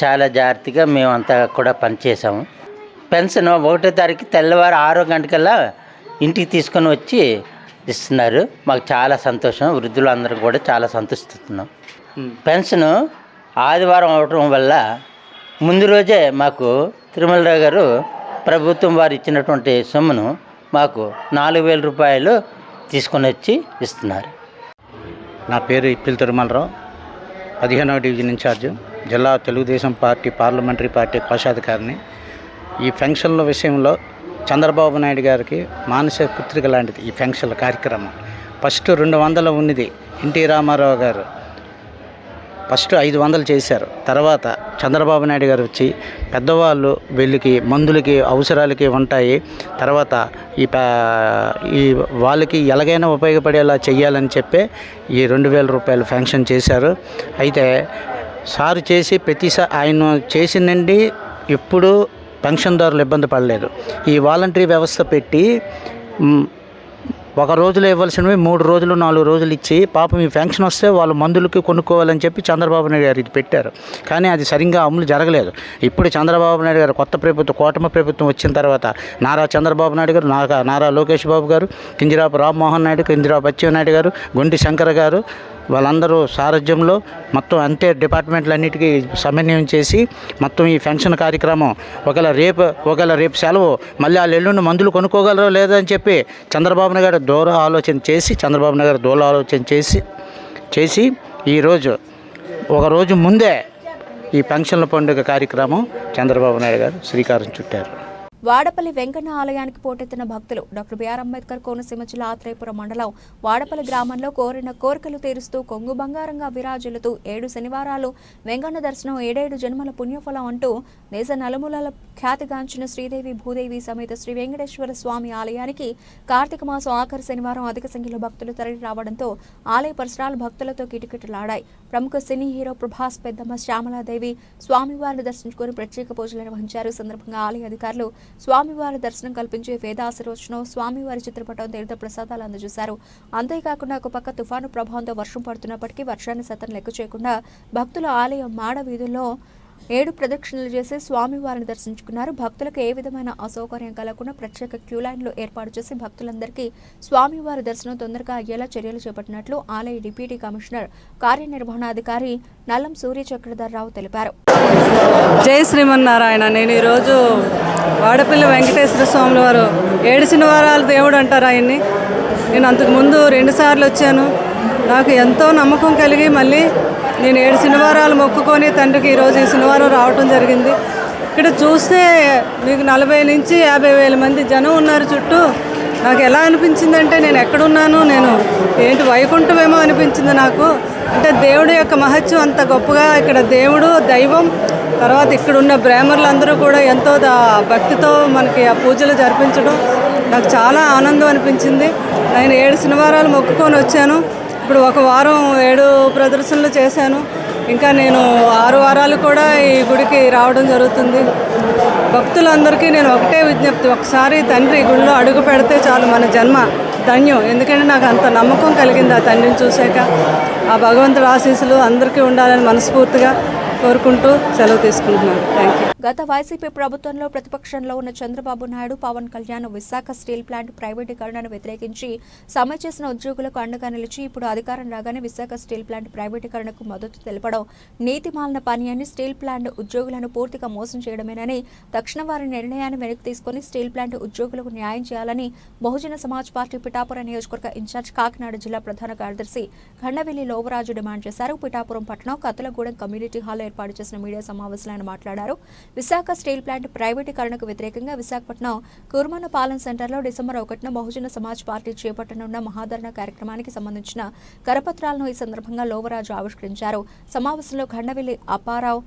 చాలా జాగ్రత్తగా మేమంతా కూడా పనిచేసాము. పెన్షన్ 1వ తారీఖు తెల్లవారు 6 గంటకల్లా ఇంటికి తీసుకొని వచ్చి ఇస్తున్నారు. మాకు చాలా సంతోషం, వృద్ధులు అందరూ కూడా చాలా సంతోషిస్తున్నాం. పెన్షన్ ఆదివారం అవడం వల్ల ముందు రోజే మాకు తిరుమలరావు గారు ప్రభుత్వం వారు ఇచ్చినటువంటి సొమ్మును మాకు 4,000 రూపాయలు తీసుకొని వచ్చి ఇస్తున్నారు. నా పేరు ఇప్పిలి తిరుమలరావు, 15వ డివిజన్ ఇన్ఛార్జ్, జిల్లా తెలుగుదేశం పార్టీ పార్లమెంటరీ పార్టీ కోశాధికారిని. ఈ పెన్షన్ల విషయంలో చంద్రబాబు నాయుడు గారికి మానసిక పుత్రిక లాంటిది ఈ పెన్షన్ల కార్యక్రమం. ఫస్ట్ 200 ఉన్నది ఎన్టీ రామారావు గారు, ఫస్ట్ 500 చేశారు. తర్వాత చంద్రబాబు నాయుడు గారు వచ్చి పెద్దవాళ్ళు వీళ్ళకి మందులకి అవసరాలకి ఉంటాయి, తర్వాత ఈ వాళ్ళకి ఎలాగైనా ఉపయోగపడేలా చెయ్యాలని చెప్పి ఈ 2,000 రూపాయలు పెన్షన్ చేశారు. అయితే సారు చేసి ప్రతిసారి ఆయన చేసినండి ఎప్పుడు పెన్షన్దారులు ఇబ్బంది పడలేదు. ఈ వాలంటరీ వ్యవస్థ పెట్టి ఒక రోజులో ఇవ్వాల్సినవి 3 రోజులు 4 రోజులు ఇచ్చి పాపం ఈ పెన్షన్ వస్తే వాళ్ళు మందులకి కొనుక్కోవాలని చెప్పి చంద్రబాబు నాయుడు గారు ఇది పెట్టారు. కానీ అది సరిగ్గా అమలు జరగలేదు. ఇప్పుడు చంద్రబాబు నాయుడు గారు కొత్త ప్రభుత్వం, కూటమి ప్రభుత్వం వచ్చిన తర్వాత నారా చంద్రబాబు నాయుడు గారు, నారా లోకేష్ బాబు గారు, కింజరాపు రామ్మోహన్ నాయుడు, కింజరాపు అచ్చెన్నాయుడు గారు, గొంటి శంకర్ గారు, వాళ్ళందరూ సారథ్యంలో మొత్తం అంతే డిపార్ట్మెంట్లన్నిటికీ సమన్వయం చేసి మొత్తం ఈ పెన్షన్ కార్యక్రమం ఒకవేళ రేపు సెలవు మళ్ళీ వాళ్ళు ఎల్లుండి మందులు కొనుక్కోగలరో లేదో అని చెప్పి చంద్రబాబు నాయుడు గారు దూర ఆలోచన చేసి ఈరోజు ఒక రోజు ముందే ఈ పెన్షన్ల పండుగ కార్యక్రమం చంద్రబాబు నాయుడు గారు శ్రీకారం చుట్టారు. వాడపల్లి వెంకన్న ఆలయానికి పోటెత్తిన భక్తులు. డాక్టర్ బిఆర్ అంబేద్కర్ కోనసీమ జిల్లా ఆత్రేయపురం మండలం వాడపల్లి గ్రామంలో కోరిన కోరికలు తీరుస్తూ కొంగు బంగారంగా విరాజిల్లుతూ 7 శనివారాలు వెంకన్న దర్శనం 7 జన్మల పుణ్యఫలం అంటూ దేశ నలుమూలల ఖ్యాతిగాంచిన శ్రీదేవి భూదేవి సమేత శ్రీ వెంకటేశ్వర స్వామి ఆలయానికి కార్తీక మాసం ఆఖరి శనివారం అధిక సంఖ్యలో భక్తులు తరలి రావడంతో ఆలయ పరిసరాలు భక్తులతో కిటకిటలాడాయి. ప్రముఖ సినీ హీరో ప్రభాస్ పెద్దమ్మ శ్యామలాదేవి స్వామివారిని దర్శించుకుని ప్రత్యేక పూజలు నిర్వహించారు. సందర్భంగా ఆలయ అధికారులు స్వామివారి దర్శనం కల్పించే వేదాశీర్వచనం, స్వామివారి చిత్రపటం, తీర్థ ప్రసాదాలు అందజేశారు. అంతేకాకుండా ఒక పక్క తుఫాను ప్రభావంతో వర్షం పడుతున్నప్పటికీ వర్షాన్ని సైతం లెక్క చేయకుండా భక్తులు ఆలయం మాడ వీధుల్లో 7 ప్రదక్షిణలు చేసి స్వామివారిని దర్శించుకున్నారు. భక్తులకు ఏ విధమైన అసౌకర్యం కలగకుండా ప్రత్యేక క్యూ లైన్లు ఏర్పాటు చేసి భక్తులందరికీ స్వామివారి దర్శనం తొందరగా అయ్యేలా చర్యలు చేపట్టినట్లు ఆలయ డిప్యూటీ కమిషనర్ కార్యనిర్వహణాధికారి నల్లం సూర్యచక్రధర్రావు తెలిపారు. జై శ్రీమన్నారాయణ. నేను ఈరోజు వాడపల్లి వెంకటేశ్వర స్వామి వారు 7 శనివారాల దేవుడు అంటారు ఆయన్ని. నేను అంతకుముందు 2 సార్లు వచ్చాను. నాకు ఎంతో నమ్మకం కలిగి మళ్ళీ నేను 7 శనివారాలు మొక్కుకొని తండ్రికి ఈరోజు ఈ శనివారం రావటం జరిగింది. ఇక్కడ చూస్తే మీకు 40 నుంచి 50 వేల మంది జనం ఉన్నారు చుట్టూ. నాకు ఎలా అనిపించిందంటే నేను ఎక్కడున్నాను, నేను ఏంటి వైకుంఠమేమో అనిపించింది నాకు. అంటే దేవుడి యొక్క మహత్యం అంత గొప్పగా, ఇక్కడ దేవుడు దైవం, తర్వాత ఇక్కడున్న బ్రాహ్మణులందరూ కూడా ఎంతో భక్తితో మనకి ఆ పూజలు జరిపించడం నాకు చాలా ఆనందం అనిపించింది. నేను 7 శనివారాలు మొక్కుకొని వచ్చాను. ఇప్పుడు ఒక వారం 7 ప్రదర్శనలు చేశాను. ఇంకా నేను 6 వారాలు కూడా ఈ గుడికి రావడం జరుగుతుంది. భక్తులందరికీ నేను ఒకటే విజ్ఞప్తి, ఒకసారి తండ్రి గుడిలో అడుగు పెడితే చాలు, మన జన్మ ధన్యం. ఎందుకంటే నాకు అంత నమ్మకం కలిగింది ఆ తండ్రిని చూశాక. ఆ భగవంతుడి ఆశీస్సులు అందరికీ ఉండాలని మనస్ఫూర్తిగా కోరుకుంటూ సెలవు తీసుకుంటున్నాను. Thank you. గత వైసీపీ ప్రభుత్వంలో ప్రతిపక్షంలో ఉన్న చంద్రబాబు నాయుడు, పవన్ కళ్యాణ్ విశాఖ స్టీల్ ప్లాంట్ ప్రైవేటీకరణను వ్యతిరేకించి సమ్మె చేసిన ఉద్యోగులకు అండగా నిలిచి ఇప్పుడు అధికారం రాగానే విశాఖ స్టీల్ ప్లాంట్ ప్రైవేటీకరణకు మద్దతు తెలపడం నీతిమాలిన పని అని, స్టీల్ ప్లాంట్ ఉద్యోగులను పూర్తిగా మోసం చేయడమేనని, తక్షణం వారి నిర్ణయాన్ని వెనక్కి తీసుకుని స్టీల్ ప్లాంట్ ఉద్యోగులకు న్యాయం చేయాలని బహుజన సమాజ్ పార్టీ పిఠాపురం నియోజకవర్గ ఇన్ఛార్జ్, కాకినాడ జిల్లా ప్రధాన కార్యదర్శి ఖండవెల్లి లోవరాజు డిమాండ్ చేశారు. పిఠాపురం పట్టణం కత్తలగూడెం కమ్యూనిటీ హాల్ ఏర్పాటు చేసిన మీడియా సమావేశంలో ఆయన మాట్లాడారు. విశాఖ స్టీల్ ప్లాంట్ ప్రైవేటీకరణకు వ్యతిరేకంగా విశాఖపట్నం కుర్మనపాలెం సెంటర్లో డిసెంబర్ 1న బహుజన సమాజ్ పార్టీ చేపట్టనున్న మహాధరణ కార్యక్రమానికి సంబంధించిన కరపత్రాలను ఈ సందర్భంగా లోవరాజు ఆవిష్కరించారు. సమావేశంలో ఖండవెల్లి అప్పారావు,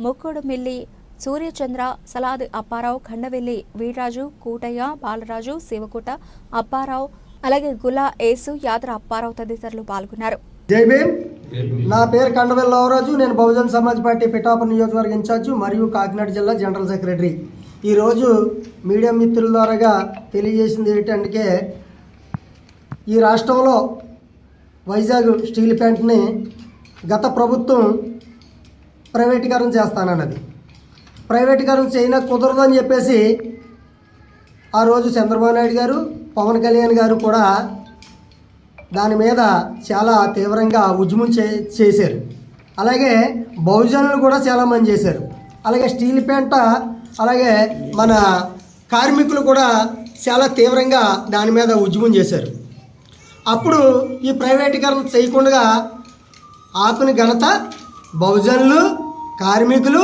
ముక్కుడుమిల్లి సూర్యచంద్ర, సలాది అప్పారావు, ఖండవెల్లి వీర్రాజు, కూటయ్య, బాలరాజు, శివకుట అప్పారావు, అలాగే గులా ఏసు, యాదర అప్పారావు తదితరులు పాల్గొన్నారు. జై భీమ్. నా పేరు కండవెల్లి లోవరాజు. నేను బహుజన్ సమాజ్ పార్టీ పిఠాపురం నియోజకవర్గ ఇన్ఛార్జు మరియు కాకినాడ జిల్లా జనరల్ సెక్రటరీ. ఈరోజు మీడియా మిత్రుల ద్వారాగా తెలియజేసింది ఏంటంటే, ఈ రాష్ట్రంలో వైజాగ్ స్టీల్ ప్లాంట్ని గత ప్రభుత్వం ప్రైవేటీకరణ చేస్తానన్నది. ప్రైవేటీకరణ చేయన కుదరదని చెప్పేసి ఆ రోజు చంద్రబాబు నాయుడు గారు, పవన్ కళ్యాణ్ గారు కూడా దాని మీద చాలా తీవ్రంగా ఉద్యమం చేశారు. అలాగే బహుజనులు కూడా చాలామంది చేశారు. అలాగే స్టీల్ ప్లాంట్, అలాగే మన కార్మికులు కూడా చాలా తీవ్రంగా దాని మీద ఉద్యమం చేశారు. అప్పుడు ఈ ప్రైవేటీకరణ చేయకుండా ఆపిన ఘనత బహుజనులు, కార్మికులు.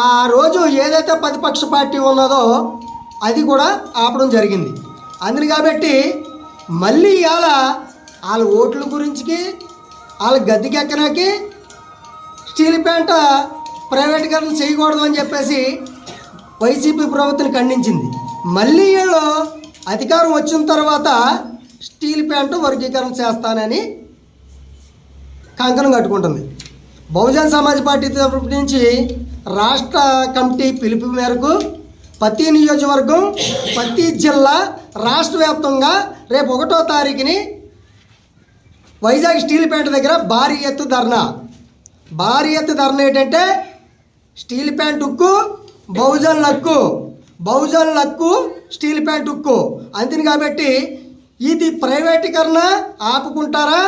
ఆ రోజు ఏదైతే ప్రతిపక్ష పార్టీ ఉన్నదో అది కూడా ఆపడం జరిగింది. అందుని కాబట్టి మళ్ళీ ఇవాళ వాళ్ళ ఓట్ల గురించి, వాళ్ళ గద్దెకెక్కడానికి స్టీల్ ప్లాంట్ ప్రైవేటీకరణ చేయకూడదు అని చెప్పేసి వైసీపీ ప్రభుత్వం ఖండించింది. మళ్ళీ వీళ్ళు అధికారం వచ్చిన తర్వాత స్టీల్ ప్లాంట్ వర్గీకరణ చేస్తానని కంకణం కట్టుకుంటుంది. బహుజన్ సమాజ్ పార్టీ తరపు నుంచి రాష్ట్ర కమిటీ పిలుపు మేరకు ప్రతి నియోజకవర్గం, ప్రతి జిల్లా, రాష్ట్ర వ్యాప్తంగా రేపు 1వ తారీఖుని వైజాగ్ స్టీల్ ప్లాంట్ దగ్గర భారీ ఎత్తు ధర్నా ఏంటంటే, స్టీల్ ప్లాంట్ ఉక్కు బహుజనుల హక్కు, బహుజనుల హక్కు స్టీల్ ప్లాంట్ ఉక్కు. అంతేని కాబట్టి ఇది ప్రైవేటీకరణ ఆపుకుంటారా,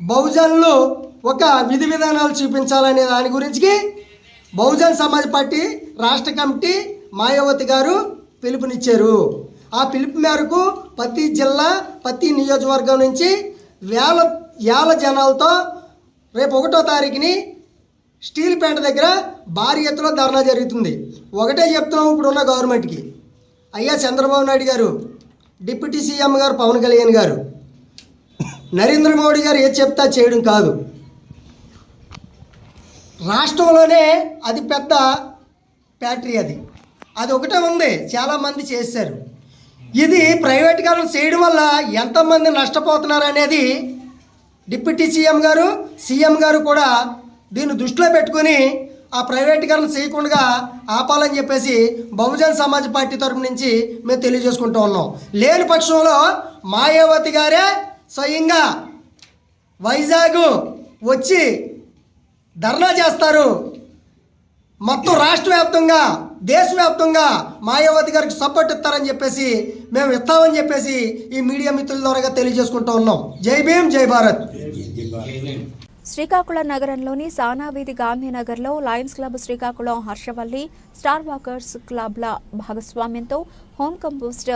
బహుజనులు ఒక విధి విధానాలు చూపించాలనే దాని గురించి బహుజన్ సమాజ్ పార్టీ రాష్ట్ర కమిటీ మాయావతి గారు పిలుపునిచ్చారు. ఆ పిలుపు మేరకు ప్రతి జిల్లా, ప్రతి నియోజకవర్గం నుంచి వేల జనాలతో రేపు 1వ తారీఖుని స్టీల్ ప్లాంట్ దగ్గర భారీ ఎత్తులో ధర్నా జరుగుతుంది. ఒకటే చెప్తున్నాం ఇప్పుడున్న గవర్నమెంట్కి, అయ్యా చంద్రబాబు నాయుడు గారు, డిప్యూటీ సీఎం గారు పవన్ కళ్యాణ్ గారు, నరేంద్ర మోడీ గారు ఏది చెప్తా చేయడం కాదు. రాష్ట్రంలోనే అది పెద్ద ఫ్యాక్టరీ, అది ఒకటే ఉంది, చాలామంది చేశారు. ఇది ప్రైవేటీకరణ చేయడం వల్ల ఎంతమంది నష్టపోతున్నారు అనేది డిప్యూటీ సీఎం గారు కూడా దీన్ని దృష్టిలో పెట్టుకుని ఆ ప్రైవేటీకరణ చేయకుండా ఆపాలని చెప్పేసి బహుజన్ సమాజ్ పార్టీ తరపు నుంచి మేము తెలియజేసుకుంటూ ఉన్నాం. లేని పక్షంలో మాయావతి గారే స్వయంగా వైజాగ్ వచ్చి ధర్నా చేస్తారు. మొత్తం రాష్ట్ర వ్యాప్తంగా, దేశవ్యాప్తంగా మాయావతి గారికి సపోర్ట్ ఇస్తారని చెప్పేసి మేము ఇస్తామని చెప్పేసి ఈ మీడియా మిత్రుల ద్వారా తెలియజేసుకుంటూ ఉన్నాం. జై భీమ్, జై భారత్. శ్రీకాకుళం నగరంలోని సానావీధి గాంధీనగర్లో Lions club Srikakulam, Harshavalli, star walkers క్లబ్ల భాగస్వామ్యంతో హోమ్ కంపోస్ట్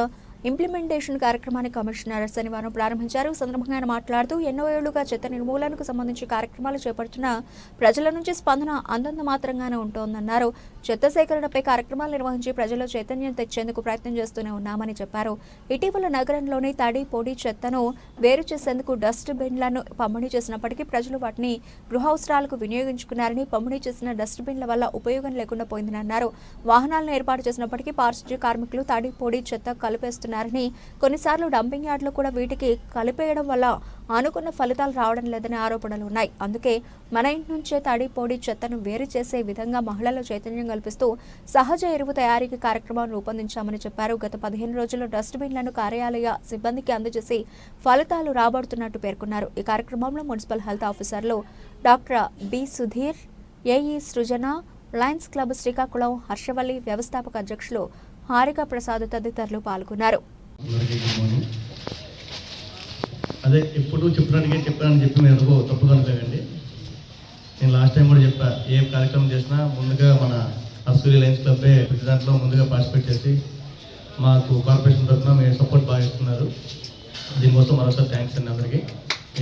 ఇంప్లిమెంటేషన్ కార్యక్రమాన్ని కమిషనర్ శనివారం ప్రారంభించారు. సందర్భంగా ఆయన మాట్లాడుతూ ఎన్నో ఏళ్లుగా చెత్త నిర్మూలనకు సంబంధించి కార్యక్రమాలు చేపడుతున్న ప్రజల నుంచి స్పందన అంతంత మాత్రంగానే ఉంటోందన్నారు. చెత్త సేకరణపై కార్యక్రమాలు నిర్వహించి ప్రజల్లో చైతన్యం తెచ్చేందుకు ప్రయత్నం చేస్తూనే ఉన్నామని చెప్పారు. ఇటీవల నగరంలోని తడి పొడి చెత్తను వేరు చేసేందుకు డస్ట్ బిన్లను పంపిణీ చేసినప్పటికీ ప్రజలు వాటిని గృహావసరాలకు వినియోగించుకున్నారని, పంపిణీ చేసిన డస్ట్ బిన్ల వల్ల ఉపయోగం లేకుండా పోయిందని అన్నారు. వాహనాలను ఏర్పాటు చేసినప్పటికీ పారిశుధ్య కార్మికులు తడి పొడి చెత్త కలిపేస్తున్నారని, కొన్నిసార్లు డంపింగ్ యార్డులు కూడా వీటికి కలిపేయడం వల్ల అనుకున్న ఫలితాలు రావడం లేదని ఆరోపణలు ఉన్నాయి. అందుకే మన ఇంటి నుంచే తడి పొడి చెత్తను వేరు చేసే విధంగా మహిళల్లో చైతన్యం కల్పిస్తూ సహజ ఎరువు తయారీకి కార్యక్రమాన్ని రూపొందించామని చెప్పారు. గత 15 రోజుల్లో డస్ట్ బిన్లను కార్యాలయ సిబ్బందికి అందజేసి ఫలితాలు రాబడుతున్నట్టు పేర్కొన్నారు. ఈ కార్యక్రమంలో మున్సిపల్ హెల్త్ ఆఫీసర్లు డాక్టర్ బి సుధీర్, ఏఈ సృజన, లయన్స్ క్లబ్ శ్రీకాకుళం హర్షవల్లి వ్యవస్థాపక అధ్యక్షులు హారిక ప్రసాద్ తదితరులు పాల్గొన్నారు. అదే ఎప్పుడు చెప్పానని చెప్పి మీరు ఎందుకో తప్పుగా అనుకోకండి. నేను లాస్ట్ టైం కూడా చెప్పా, ఏ కార్యక్రమం చేసినా ముందుగా మన హర్షవల్లి లయన్స్ క్లబ్బే ప్రతి దాంట్లో ముందుగా పార్టిసిపేట్ చేసి మాకు కార్పొరేషన్ తరఫున మీరు సపోర్ట్ బాగా ఇస్తున్నారు. దీనికోసం మరోసారి థ్యాంక్స్ అండి అందరికీ,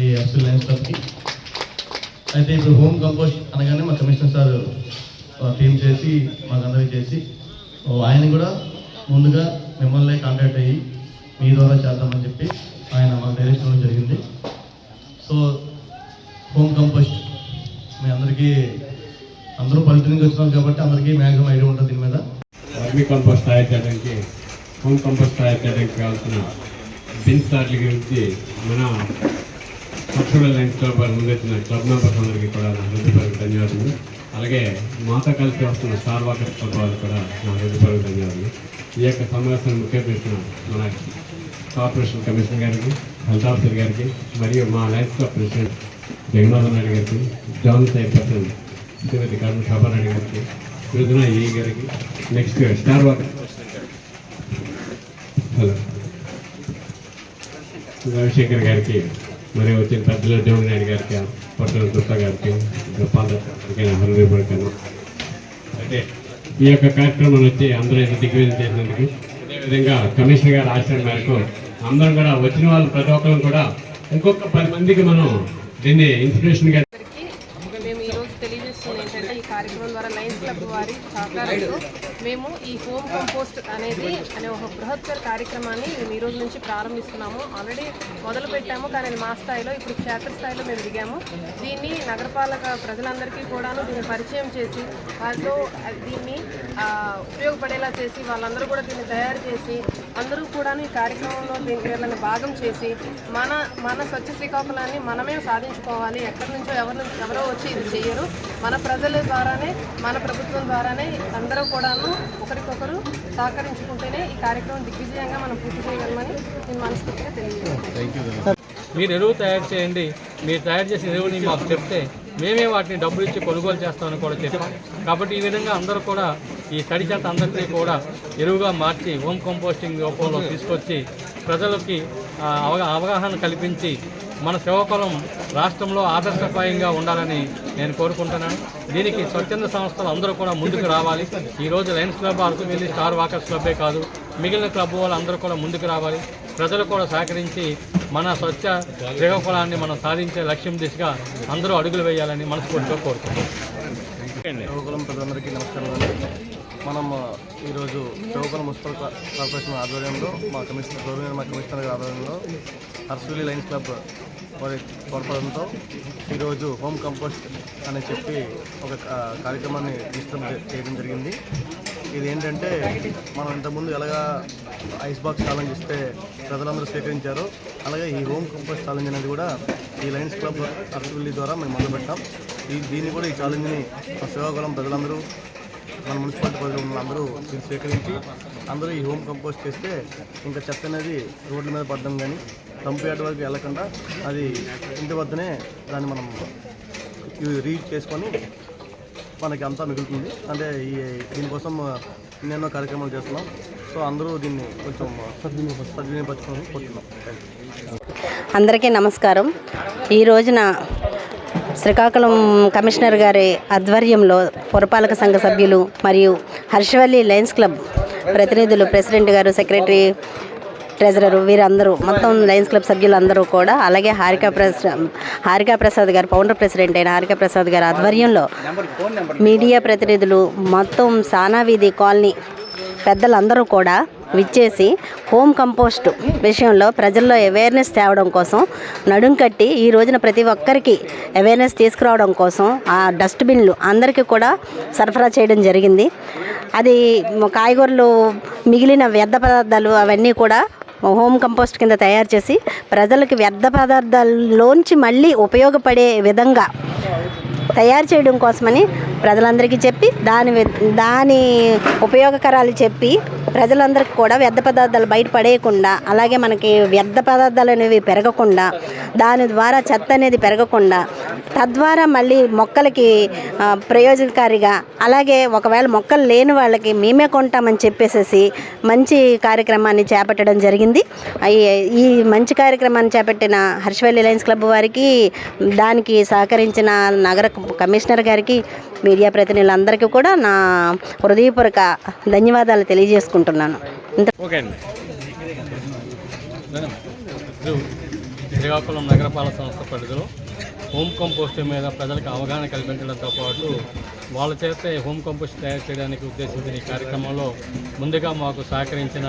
ఈ హర్షవల్లి లయన్స్ క్లబ్కి. అయితే ఇప్పుడు హోమ్ కంపోస్ట్ అనగానే మా కమిషనర్ సార్ టీమ్ చేసి మాకు అందరికీ చేసి ఆయన కూడా ముందుగా మిమ్మల్ని కాంటాక్ట్ అయ్యి మీ ద్వారా చేద్దామని చెప్పి ఆయన మాకు డైరెక్షన్ ఇవ్వడం జరిగింది. సో హోమ్ కంపోస్ట్ మీ అందరికీ అందరూ పల్లెటూరు నుంచి వచ్చినారు కాబట్టి అందరికీ మ్యాక్సిమం ఐడియా ఉంటుంది దీని మీద. వర్మీ కంపోస్ట్ తయారు చేయడానికి, హోమ్ కంపోస్ట్ తయారు చేయడానికి కావాల్సిన బిన్స్ వాటి గురించి మన హర్షవల్లి లయన్స్ క్లబ్ వారు ముందొచ్చిన క్లబ్ మెంబర్స్ అందరికీ కూడా నా హృదయపూర్వక ధన్యవాదాలు. అలాగే మాతో కలిసి వస్తున్న స్టార్ వాకర్స్ క్లబ్ వారికి కూడా నా హృదయపూర్వక ధన్యవాదాలు. ఈ యొక్క సమావేశాన్ని ముఖ్య పెట్టిన మన కార్పొరేషన్ కమిషనర్ గారికి, హెల్త్ ఆఫీసర్ గారికి, మరియు మా Lions club president Jagannathan Reddy గారికి, జాయింట్ చైర్పర్సన్ శ్రీమతి కరుణ శోభారెడ్డి గారికి, సృజన ఏ గారికి, నెక్స్ట్ స్టార్ వాకర్ రవిశంకర్ గారికి, మరియు వచ్చిన పెద్దల దేవుడి నాయుడు గారికి, పట్టణ దుర్గా గారికి, గోపాల్ గారికి నా హృదయపూర్వకంగా. అయితే ఈ యొక్క కార్యక్రమం వచ్చి అందరూ దిగ్విజయం చేసినందుకు, అదేవిధంగా కమిషనర్ గారి ఆశయం మేరకు అందరం కూడా వచ్చిన వాళ్ళు ప్రతి ఒక్కరు కూడా ఇంకొక 10 మందికి మనం దీన్ని ఇన్స్పిరేషన్గా మేము ఈరోజు తెలియజేస్తుంది ఏంటంటే, ఈ కార్యక్రమం ద్వారా లయన్స్ క్లబ్ వారి సహకారంతో మేము ఈ హోమ్ కంపోస్ట్ అనే ఒక బృహత్తర కార్యక్రమాన్ని మేము ఈ రోజు నుంచి ప్రారంభిస్తున్నాము. ఆల్రెడీ మొదలు పెట్టాము, కానీ మా స్థాయిలో ఇప్పుడు క్షేత్రస్థాయిలో మేము దిగాము. దీన్ని నగరపాలక ప్రజలందరికీ కూడాను దీన్ని పరిచయం చేసి వాళ్ళతో దీన్ని ఉపయోగపడేలా చేసి వాళ్ళందరూ కూడా దీన్ని తయారు చేసి అందరూ కూడాను ఈ కార్యక్రమంలో వీళ్ళని భాగం చేసి మన స్వచ్ఛ శ్రీకాకుళాన్ని మనమే సాధించుకోవాలి. ఎక్కడి నుంచో ఎవరో వచ్చి ఇది చేయరు, మన ప్రజల ద్వారానే, మన ప్రభుత్వం ద్వారానే అందరూ కూడాను ఒకరికొకరు సహకరించుకుంటేనే ఈ కార్యక్రమం దిగ్విజయంగా మనం పూర్తి చేయగలమని నేను మనస్ఫూర్తిగా తెలియజేస్తాను. మీరు ఎరువు తయారు చేయండి, మీరు తయారు చేసిన ఎరువుని మాకు చెప్తే మేమే వాటిని డబ్బులు ఇచ్చి కొనుగోలు చేస్తామని కూడా చెప్పాం. కాబట్టి ఈ విధంగా అందరూ కూడా ఈ తడి చెత్త అందరికీ కూడా ఎరువుగా మార్చి హోమ్ కంపోస్టింగ్ రూపంలో తీసుకొచ్చి ప్రజలకి అవగాహన కల్పించి మన శ్రీకాకుళం రాష్ట్రంలో ఆదర్శప్రాయంగా ఉండాలని నేను కోరుకుంటున్నాను. దీనికి స్వచ్ఛంద సంస్థలు అందరూ కూడా ముందుకు రావాలి. ఈరోజు Lions club Harshavalli star walkers క్లబ్బే కాదు, మిగిలిన క్లబ్ వాళ్ళు అందరూ కూడా ముందుకు రావాలి. ప్రజలు కూడా సహకరించి మన స్వచ్ఛ శ్రీకాకుళాన్ని మనం సాధించే లక్ష్యం దిశగా అందరూ అడుగులు వేయాలని మనస్ఫూర్తిగా కోరుకుంటున్నాం. శ్రీకాకుళం ప్రజలందరికీ నమస్కారం. మనం ఈరోజు శ్రీకాకుళం మున్సిపల్ కార్పొరేషన్ ఆధ్వర్యంలో మా కమిషనర్ గారి ఆధ్వర్యంలో హర్షవల్లి లయన్స్ క్లబ్ వారి తోడ్పడంతో ఈరోజు హోమ్ కంపోస్ట్ అని చెప్పి ఒక కార్యక్రమాన్ని చేయడం జరిగింది. ఇది ఏంటంటే, మనం ఇంతకుముందు ఎలాగా ఐస్ బాక్స్ ఛాలెంజ్ ఇస్తే ప్రజలందరూ స్వీకరించారో, అలాగే ఈ హోమ్ కంపోస్ట్ ఛాలెంజ్ అనేది కూడా ఈ లయన్స్ క్లబ్ హర్షవల్లి ద్వారా మేము మొదలుపెట్టాం. దీన్ని కూడా ఈ ఛాలెంజ్ని శ్రీకాకుళం ప్రజలందరూ, మన మున్సిపాలిటీ ప్రజలు అందరూ దీన్ని స్వీకరించి అందరూ ఈ హోమ్ కంపోస్ట్ చేస్తే ఇంకా చెత్త అనేది రోడ్ల మీద పడడం కానీ డంప్యార్డ్ వరకు వెళ్ళకుండా అది ఇంటి వద్దనే దాన్ని మనం రీచ్ చేసుకొని మనకి అంతా మిగులుతుంది. అంటే దీనికోసం ఎన్నెన్నో కార్యక్రమాలు చేస్తున్నాం. సో అందరూ దీన్ని కొంచెం సద్వినియోగపరచుకొని కోరుతున్నాం. అందరికీ నమస్కారం. ఈ రోజున శ్రీకాకుళం కమిషనర్ గారి ఆధ్వర్యంలో పురపాలక సంఘ సభ్యులు మరియు హర్షవల్లి లయన్స్ క్లబ్ ప్రతినిధులు, ప్రెసిడెంట్ గారు, సెక్రటరీ, ట్రెజరరు వీరందరూ మొత్తం లయన్స్ క్లబ్ సభ్యులందరూ కూడా, అలాగే హారికా ప్రసాద్ గారు ఫౌండర్ ప్రెసిడెంట్ అయిన హారికా ప్రసాద్ గారి ఆధ్వర్యంలో మీడియా ప్రతినిధులు మొత్తం సానావీధి కాలనీ పెద్దలందరూ కూడా విచ్చేసి హోమ్ కంపోస్ట్ విషయంలో ప్రజల్లో అవేర్నెస్ తేవడం కోసం నడుం కట్టి ఈ రోజున ప్రతి ఒక్కరికి అవేర్నెస్ తీసుకురావడం కోసం ఆ డస్ట్బిన్లు అందరికీ కూడా సరఫరా చేయడం జరిగింది. అది కాయగూరలు మిగిలిన వ్యర్థ పదార్థాలు అవన్నీ కూడా హోమ్ కంపోస్ట్ కింద తయారు చేసి ప్రజలకి వ్యర్థ పదార్థాల్లోంచి మళ్ళీ ఉపయోగపడే విధంగా తయారు చేయడం కోసమని ప్రజలందరికీ చెప్పి దాని ఉపయోగకరాలు చెప్పి ప్రజలందరికీ కూడా వ్యర్థ పదార్థాలు బయట పడేయకుండా, అలాగే మనకి వ్యర్థ పదార్థాలు అనేవి పెరగకుండా, దాని ద్వారా చెత్త అనేది పెరగకుండా, తద్వారా మళ్ళీ మొక్కలకి ప్రయోజనకారిగా, అలాగే ఒకవేళ మొక్కలు లేని వాళ్ళకి మేమే కొంటామని చెప్పేసి మంచి కార్యక్రమాన్ని చేపట్టడం జరిగింది. ఈ మంచి కార్యక్రమాన్ని చేపట్టిన హర్షవల్లి లయన్స్ క్లబ్ వారికి, దానికి సహకరించిన నగర కమిషనర్ గారికి, మీడియా ప్రతినిధులందరికీ కూడా నా హృదయపూర్వక ధన్యవాదాలు తెలియజేసుకుంటున్నాను. ఓకే అండి. శ్రీకాకుళం నగరపాలక సంస్థ పరిధిలో హోమ్ కంపోస్ట్ మీద ప్రజలకు అవగాహన కల్పించడంతో పాటు వాళ్ళ చేత హోమ్ కంపోస్ట్ తయారు చేయడానికి ఉద్దేశించిన ఈ కార్యక్రమంలో ముందుగా మాకు సహకరించిన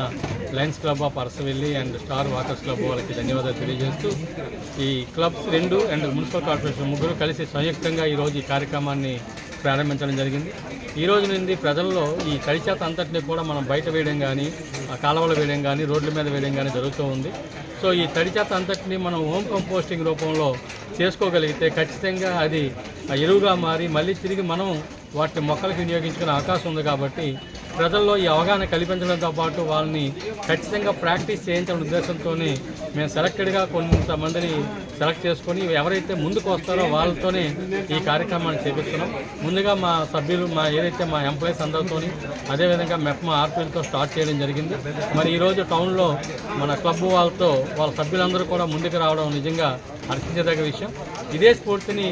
Lions club of Arasavalli and star walkers club వాళ్ళకి ధన్యవాదాలు తెలియజేస్తూ, ఈ క్లబ్స్ 2 అండ్ మున్సిపల్ కార్పొరేషన్ 3 కలిసి సంయుక్తంగా ఈరోజు ఈ కార్యక్రమాన్ని ప్రారంభించడం జరిగింది. ఈ రోజు నుండి ప్రజల్లో ఈ తడి చెత్త అంతటినీ కూడా మనం బయట వేయడం కానీ, కాలువలు వేయడం కానీ, రోడ్ల మీద వేయడం కానీ జరుగుతూ ఉంది. సో ఈ తడి చెత్త అంతటినీ మనం హోమ్ కంపోస్టింగ్ రూపంలో చేసుకోగలిగితే ఖచ్చితంగా అది ఎరువుగా మారి మళ్ళీ తిరిగి మనం వాటిని మొక్కలకు వినియోగించుకునే అవకాశం ఉంది. కాబట్టి ప్రజల్లో ఈ అవగాహన కల్పించడంతో పాటు వాళ్ళని ఖచ్చితంగా ప్రాక్టీస్ చేయించాలనే ఉద్దేశంతోనే మేము సెలెక్టెడ్గా కొంతమందిని సెలెక్ట్ చేసుకొని ఎవరైతే ముందుకు వస్తారో వాళ్ళతోనే ఈ కార్యక్రమాన్ని చేపిస్తున్నాం. ముందుగా మా సభ్యులు ఏదైతే మా ఎంప్లాయీస్ అందరితోని, అదేవిధంగా మెప్మా ఆర్పీలతో స్టార్ట్ చేయడం జరిగింది. మరి ఈరోజు టౌన్లో మన క్లబ్ వాళ్ళ సభ్యులందరూ కూడా ముందుకు రావడం నిజంగా హర్షించదగ్గ విషయం. ఇదే స్ఫూర్తిని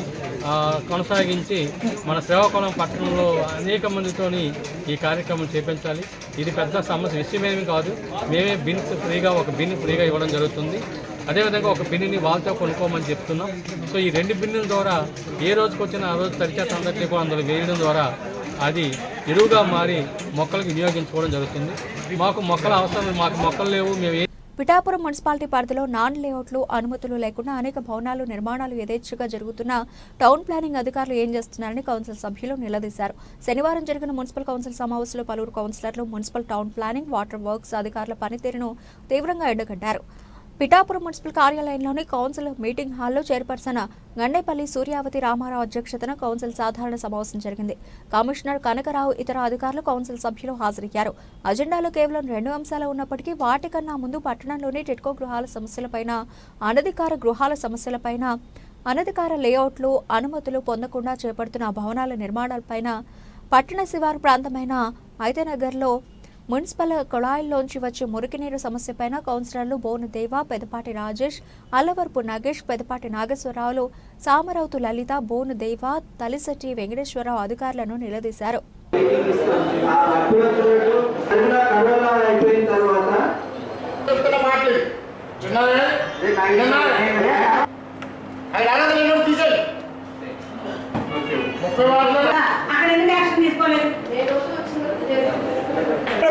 కొనసాగించి మన శ్రీకాకుళం పట్టణంలో అనేక మందితోని ఈ కార్యక్రమం చేపించాలి. ఇది పెద్ద సమస్య విషయమేమి కాదు. మేమే ఒక బిన్ ఫ్రీగా ఇవ్వడం జరుగుతుంది. అదేవిధంగా ఒక బిన్నుని వాళ్ళతో కొనుక్కోమని చెప్తున్నాం. సో ఈ 2 బిన్నుల ద్వారా ఏ రోజుకి వచ్చినా ఆ రోజు తడిచేత అందరినీ కూడా అందులో వేయడం ద్వారా అది ఎరువుగా మారి మొక్కలకు వినియోగించుకోవడం జరుగుతుంది. మాకు మొక్కల అవసరం, మాకు మొక్కలు లేవు, మేము పిఠాపురం మున్సిపాలిటీ పరిధిలో నాన్ లేఅవుట్లు, అనుమతులు లేకుండా అనేక భవనాలు నిర్మాణాలు యథేచ్ఛగా జరుగుతున్న టౌన్ ప్లానింగ్ అధికారులు ఏం చేస్తున్నారని కౌన్సిల్ సభ్యులు నిలదీశారు. శనివారం జరిగిన మున్సిపల్ కౌన్సిల్ సమావేశంలో పలువురు కౌన్సిలర్లు municipal town planning, water works అధికారుల పనితీరును తీవ్రంగా ఎండగట్టారు. పిఠాపురం మున్సిపల్ కార్యాలయంలోని కౌన్సిల్ మీటింగ్ హాల్లో చైర్పర్సన్ గండేపల్లి సూర్యావతి రామారావు అధ్యక్షతన కౌన్సిల్ సాధారణ సమావేశం జరిగింది. కమిషనర్ కనకరావు, ఇతర అధికారులు కౌన్సిల్ సభ్యులు హాజరయ్యారు. అజెండాలో కేవలం 2 అంశాలు ఉన్నప్పటికీ వాటికన్నా ముందు పట్టణంలోని టిడ్కో గృహాల సమస్యలపైన, అనధికార గృహాల సమస్యలపైన, అనధికార లేఅవుట్లు, అనుమతులు పొందకుండా చేపడుతున్న భవనాల నిర్మాణాలపైన, పట్టణ శివారు ప్రాంతమైన ఐతనగర్లో మున్సిపల్ కుళాయిల్లోంచి వచ్చే మురికినీరు సమస్యపైన కౌన్సిలర్లు బోను దేవ, పెదపాటి రాజేష్, అల్లవరపు నాగేష్, పెదపాటి నాగేశ్వరరావులు, సామరావుతు లలిత, బోను దేవ, తలిశెట్టి వెంకటేశ్వరరావు అధికారులను నిలదీశారు.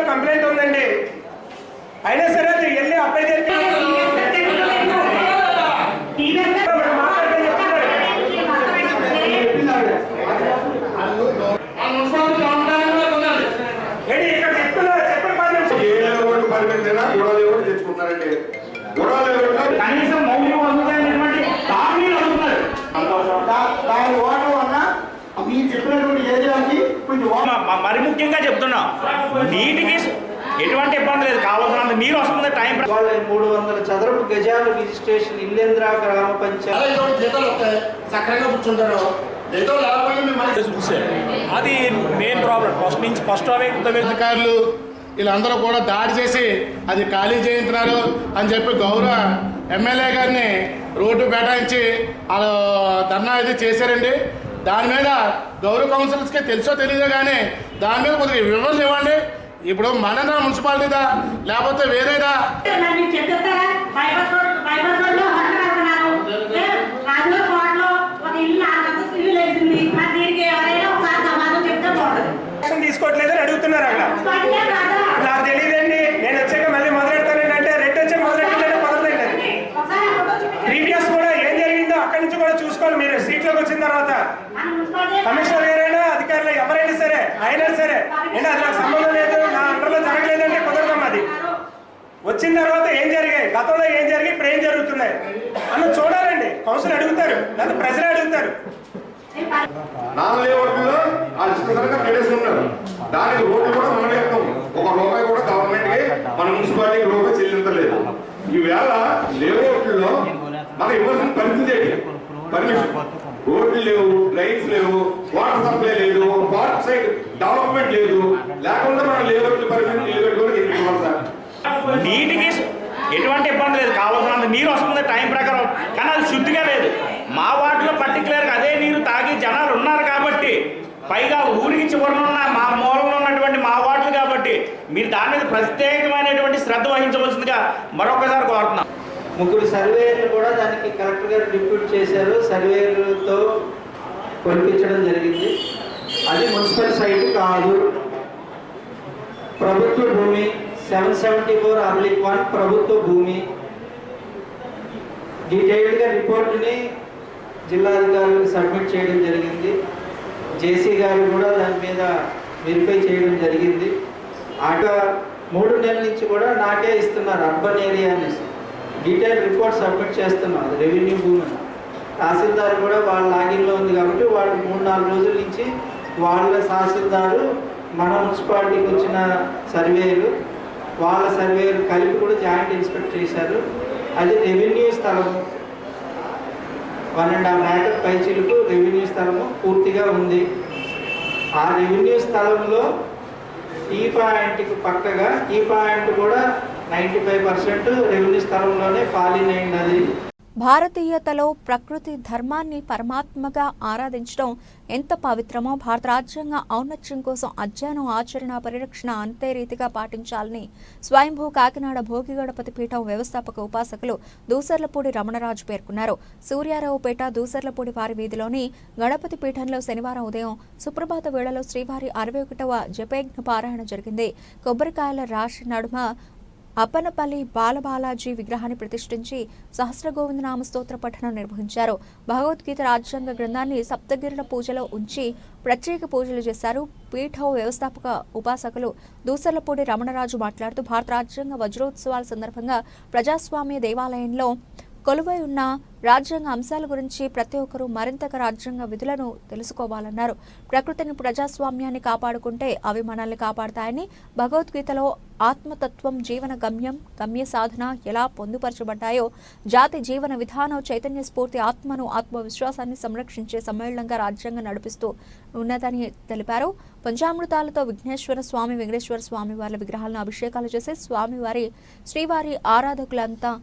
కంప్లైంట్ ఉందండి, అయినా సరే అది వెళ్ళి అప్లై చేసి కనీసం మౌలిక వసతులైనటువంటి తామీలు అవుతున్నారు. దాని ఓటర్ వల్ల మీరు చెప్పినటువంటి ఏరియాకి కొంచెం మరి ముఖ్యంగా చెప్తున్నా, నీటికి ఎటువంటి ఇబ్బంది లేదు, కావాల్సినంత నీరు వస్తుంది. టైం 300 చదరపు గజాలు రిజిస్ట్రేషన్ ఇల్లేంద్ర గ్రామ పంచాయతీ చక్కగా కూర్చుంటారు. అది మెయిన్ ప్రాబ్లం. ఫస్ట్ అధికారులు వీళ్ళందరూ కూడా దాడి చేసి అది ఖాళీ చేయించున్నారు అని చెప్పి గౌరవ ఎమ్మెల్యే గారిని రోడ్డు బైఠాయించి వాళ్ళు ధర్నా అయితే చేశారండి. దాని మీద గౌరవ కౌన్సిలర్స్కి తెలుసో తెలియదో కానీ దాని మీద కొద్దిగా వివరణ ఇవ్వండి. ఇప్పుడు మనందరం మున్సిపాలిటీదా లేకపోతే వేరేదా? తీసుకోవట్లేదని అడుగుతున్నారు అక్కడ. నాకు తెలియదండి, నేను వచ్చాక మళ్ళీ మొదలెడతానంటే రెడ్ వచ్చాక మొదలెట్టాలంటే కుదరదండి. ప్రీవియస్ కూడా ఏం జరిగిందో అక్కడి నుంచి కూడా చూసుకోవాలి మీరు. సీట్లోకి వచ్చిన తర్వాత కమిషనర్ గారైనా అధికారులు ఎవరైనా సరే అయినా సరే ఏంటి అది నాకు సంబంధం లేదు, నా అండర్లో జరగలేదంటే కుదరదమ్మా. అది వచ్చిన తర్వాత ఏం జరిగాయి, గతంలో ఏం జరిగి ఇప్పుడు ఏం జరుగుతున్నాయి అన్న చూడాలండి. కౌన్సిల్ అడుగుతారు లేదా ప్రజలు అడుగుతారు. దానికి రోడ్లు కూడా మనం వేస్తాం. ₹1 కూడా గవర్నమెంట్ కి మన మున్సిపాలిటీకి రూపాయి చెల్లించలేదు. ఈవేళ లేఅవుట్లో మనం ఇవ్వాల్సిన పరిస్థితి ఏంటి? పర్మిషన్, రోడ్లు లేవు, డ్రైన్స్ లేవు, వాటర్ సప్లై లేదు, పార్క్ సైడ్ డెవలప్మెంట్ లేదు. లేకుండా మనం లేఅవుట్లు పర్మిషన్ ఇవ్వాలి సార్. నీటికి ఎటువంటి ఇబ్బంది లేదు, కావాల్సినంత నీరు వస్తుంది టైం ప్రకారం. కానీ అది శుద్ధిగా లేదు. మా వార్డులో పర్టికులర్గా అదే నీరు తాగి జనాలు ఉన్నారు కాబట్టి, పైగా ఊరికి చివరన ఉన్న మా మూలంలో ఉన్నటువంటి మా వార్డులు కాబట్టి మీరు దాని మీద ప్రత్యేకమైనటువంటి శ్రద్ధ వహించవలసిందిగా మరొకసారి కోరుతున్నాం. 3 సర్వేయర్లు కూడా దానికి కలెక్టర్ గారు డిప్యూట్ చేశారు. సర్వేయర్లతో కొలిపించడం జరిగింది. అది మున్సిపల్ సైట్ కాదు, ప్రభుత్వ భూమి. 774/1 ప్రభుత్వ భూమి. డీటెయిల్డ్గా రిపోర్ట్ని జిల్లాధికారులకు సబ్మిట్ చేయడం జరిగింది. జేసీ గారు కూడా దాని మీద వెరిఫై చేయడం జరిగింది. 3 నెలల నుంచి కూడా నాకే ఇస్తున్నారు అర్బన్ ఏరియా అనేసి. డీటెయిల్ రిపోర్ట్ సబ్మిట్ చేస్తున్నాం. అది రెవెన్యూ భూమి. తహసీల్దార్ కూడా వాళ్ళ లాగిన్లో ఉంది కాబట్టి వాళ్ళు 3-4 రోజుల నుంచి వాళ్ళ తహసీల్దారు మన మున్సిపాలిటీకి వచ్చిన సర్వేలు వాళ్ళ సర్వేలు కలిపి కూడా జాయింట్ ఇన్స్పెక్ట్ చేశారు. అది రెవెన్యూ స్థలము, 1.5 ఏకర్ పైచీలకు రెవెన్యూ స్థలము పూర్తిగా ఉంది. ఆ రెవెన్యూ స్థలంలో టీ పాయింట్కి పక్కగా టీ పాయింట్ కూడా 95% రెవెన్యూ స్థలంలోనే ఫాలిన్ అయింది. భారతీయతలో ప్రకృతి ధర్మాన్ని పరమాత్మగా ఆరాధించడం ఎంత పవిత్రమో భారత రాజ్యాంగ ఔన్నత్యం కోసం అధ్యయనం, ఆచరణ, పరిరక్షణ అంతే రీతిగా పాటించాలని స్వయంభూ కాకినాడ భోగి గణపతి పీఠం వ్యవస్థాపక ఉపాసకులు దూసర్లపూడి రమణరాజు పేర్కొన్నారు. సూర్యారావుపేట దూసర్లపూడి వారి వీధిలోని గణపతి పీఠంలో శనివారం ఉదయం సుప్రభాత వేళలో శ్రీవారి 61వ జపయజ్ఞ పారాయణ జరిగింది. కొబ్బరికాయల రాశి నడుమ అప్పనపల్లి బాలబాలాజీ విగ్రహాన్ని ప్రతిష్ఠించి సహస్రగోవిందనామ స్తోత్ర పఠనం నిర్వహించారు. భగవద్గీత రాజ్యాంగ గ్రంథాన్ని సప్తగిరుల పూజలో ఉంచి ప్రత్యేక పూజలు చేశారు. పీఠం వ్యవస్థాపక ఉపాసకులు దూసర్లపూడి రమణరాజు మాట్లాడుతూ భారత రాజ్యాంగ వజ్రోత్సవాల సందర్భంగా ప్రజాస్వామ్య దేవాలయంలో కొలువై ఉన్న రాజ్యాంగ అంశాల గురించి ప్రతి ఒక్కరూ మరింతగా రాజ్యాంగ విధులను తెలుసుకోవాలన్నారు. ప్రకృతిని, ప్రజాస్వామ్యాన్ని కాపాడుకుంటే అవి మనల్ని కాపాడతాయని, భగవద్గీతలో ఆత్మతత్వం, జీవన గమ్యం, గమ్య సాధన ఎలా పొందుపరచబడ్డాయో జాతి జీవన విధానం, చైతన్య స్ఫూర్తి, ఆత్మను, ఆత్మవిశ్వాసాన్ని సంరక్షించే సమ్మేళనంగా రాజ్యాంగం నడిపిస్తూ ఉన్నదని తెలిపారు. పంచామృతాలతో విఘ్నేశ్వర స్వామి, వెంకటేశ్వర స్వామి వారి విగ్రహాలను అభిషేకాలు చేసి స్వామివారి శ్రీవారి ఆరాధకులంతా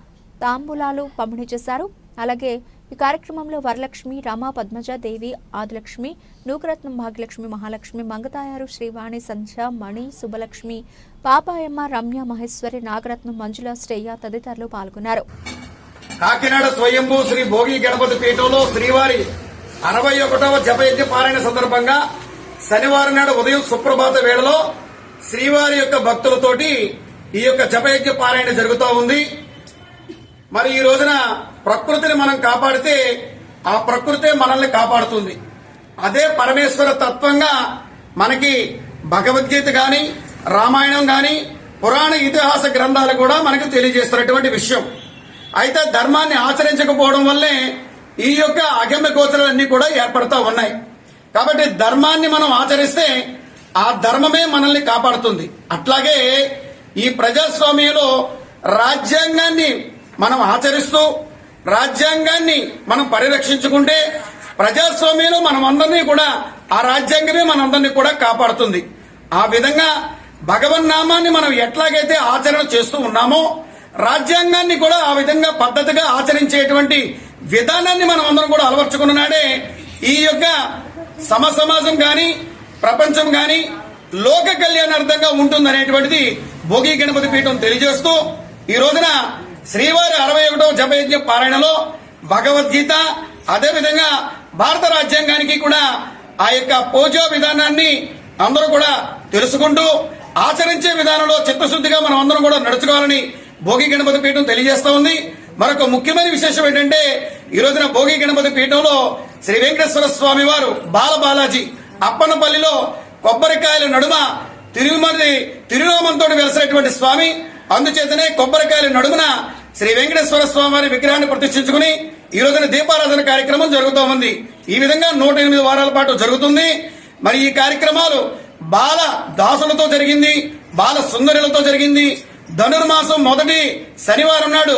తాంబూలాలు పంపిణీ చేశారు. అలాగే ఈ కార్యక్రమంలో వరలక్ష్మి, రామ, పద్మజ, దేవి, ఆదిలక్ష్మి, నూకరత్నం, భాగ్యలక్ష్మి, మహాలక్ష్మి, మంగతాయారు, శ్రీవాణి, సంధ్య, మణి, శుభలక్ష్మి, పాపాయమ్మ, రమ్య, మహేశ్వరి, నాగరత్నం, మంజుల, శ్రేయ తదితరులు పాల్గొన్నారు. కాకినాడ స్వయంభూ శ్రీ భోగి గణపతి పీఠంలో శ్రీవారి 61వ జపయజ్ఞ పారాయణ సందర్భంగా శనివారం నాడు ఉదయం సుప్రభాత వేళలో శ్రీవారి యొక్క భక్తులతోటి ఈ యొక్క జపయజ్ఞ పారాయణ జరుగుతూ ఉంది. మరి ఈ రోజున ప్రకృతిని మనం కాపాడితే ఆ ప్రకృతే మనల్ని కాపాడుతుంది. అదే పరమేశ్వర తత్వంగా మనకి భగవద్గీత గాని, రామాయణం గాని, పురాణ ఇతిహాస గ్రంథాలు కూడా మనకు తెలియజేస్తున్నటువంటి విషయం. అయితే ధర్మాన్ని ఆచరించకపోవడం వల్లే ఈ యొక్క అగమ్య గోచరాలన్నీ కూడా ఏర్పడతా ఉన్నాయి. కాబట్టి ధర్మాన్ని మనం ఆచరిస్తే ఆ ధర్మమే మనల్ని కాపాడుతుంది. అట్లాగే ఈ ప్రజాస్వామ్యంలో రాజ్యాంగాన్ని మనం ఆచరిస్తూ రాజ్యాంగాన్ని మనం పరిరక్షించుకుంటే ప్రజాస్వామ్యంలో మనం అందరినీ కూడా ఆ రాజ్యాంగమే మనందరినీ కూడా కాపాడుతుంది. ఆ విధంగా భగవన్నామాన్ని మనం ఎట్లాగైతే ఆచరణ చేస్తూ ఉన్నామో రాజ్యాంగాన్ని కూడా ఆ విధంగా పద్ధతిగా ఆచరించేటువంటి విధానాన్ని మనం అందరం కూడా అలవర్చుకున్నాడే ఈ యొక్క సమసమాజం గాని, ప్రపంచం గాని, లోక కళ్యాణార్థంగా ఉంటుందనేటువంటిది భోగి గణపతి పీఠం తెలియజేస్తూ ఈ రోజున శ్రీవారి 61వ జపయజ్ఞ పారాయణలో భగవద్గీత, అదేవిధంగా భారత రాజ్యాంగానికి కూడా ఆ యొక్క పూజా విధానాన్ని అందరూ కూడా తెలుసుకుంటూ ఆచరించే విధానంలో చిత్తశుద్ధిగా మనం అందరం కూడా నడుచుకోవాలని భోగి గణపతి పీఠం తెలియజేస్తా ఉంది. మరొక ముఖ్యమైన విశేషం ఏంటంటే ఈ రోజున భోగి గణపతి పీఠంలో శ్రీ వెంకటేశ్వర స్వామి వారు బాలబాలాజీ అప్పనపల్లిలో కొబ్బరికాయల నడుమ తిరునామంతో వెలసినటువంటి స్వామి. అందుచేతనే కొబ్బరికాయల నడుమున శ్రీ వెంకటేశ్వర స్వామి వారి విగ్రహాన్ని ప్రతిష్ఠించుకుని ఈ రోజున దీపారాధన కార్యక్రమం జరుగుతూ ఉంది. ఈ విధంగా 108 వారాల పాటు జరుగుతుంది. మరి ఈ కార్యక్రమాలు బాల దాసులతో జరిగింది, బాల సుందరులతో జరిగింది. ధనుర్మాసం మొదటి శనివారం నాడు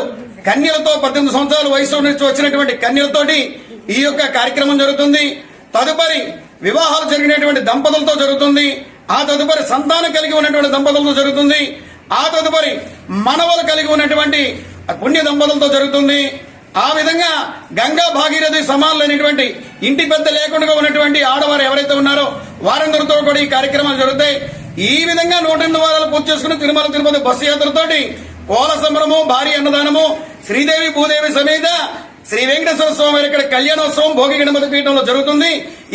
కన్యలతో 18 సంవత్సరాల వయసు నుంచి వచ్చినటువంటి కన్యలతోటి ఈ యొక్క కార్యక్రమం జరుగుతుంది. తదుపరి వివాహాలు జరిగినటువంటి దంపతులతో జరుగుతుంది. ఆ తదుపరి సంతానం కలిగి ఉన్నటువంటి దంపతులతో జరుగుతుంది. ఆ తదుపరి మనవలు కలిగి ఉన్నటువంటి పుణ్య దంపతులతో జరుగుతుంది. ఆ విధంగా గంగా భాగీరథి సమానులైనటువంటి ఇంటి పెద్ద లేకుండా ఉన్నటువంటి ఆడవారు ఎవరైతే ఉన్నారో వారందరితో కూడా ఈ కార్యక్రమాలు జరుగుతాయి. ఈ విధంగా 108 వారాలు పూర్తి చేసుకుని తిరుమల తిరుపతి బస్సు యాత్రతోటి కోల సంబరము, భారీ అన్నదానము, శ్రీదేవి భూదేవి సమేత శ్రీ వెంకటేశ్వర స్వామి వారి ఇక్కడ కళ్యాణోత్సవం భోగి గణపతి పీఠంలో జరుగుతుంది.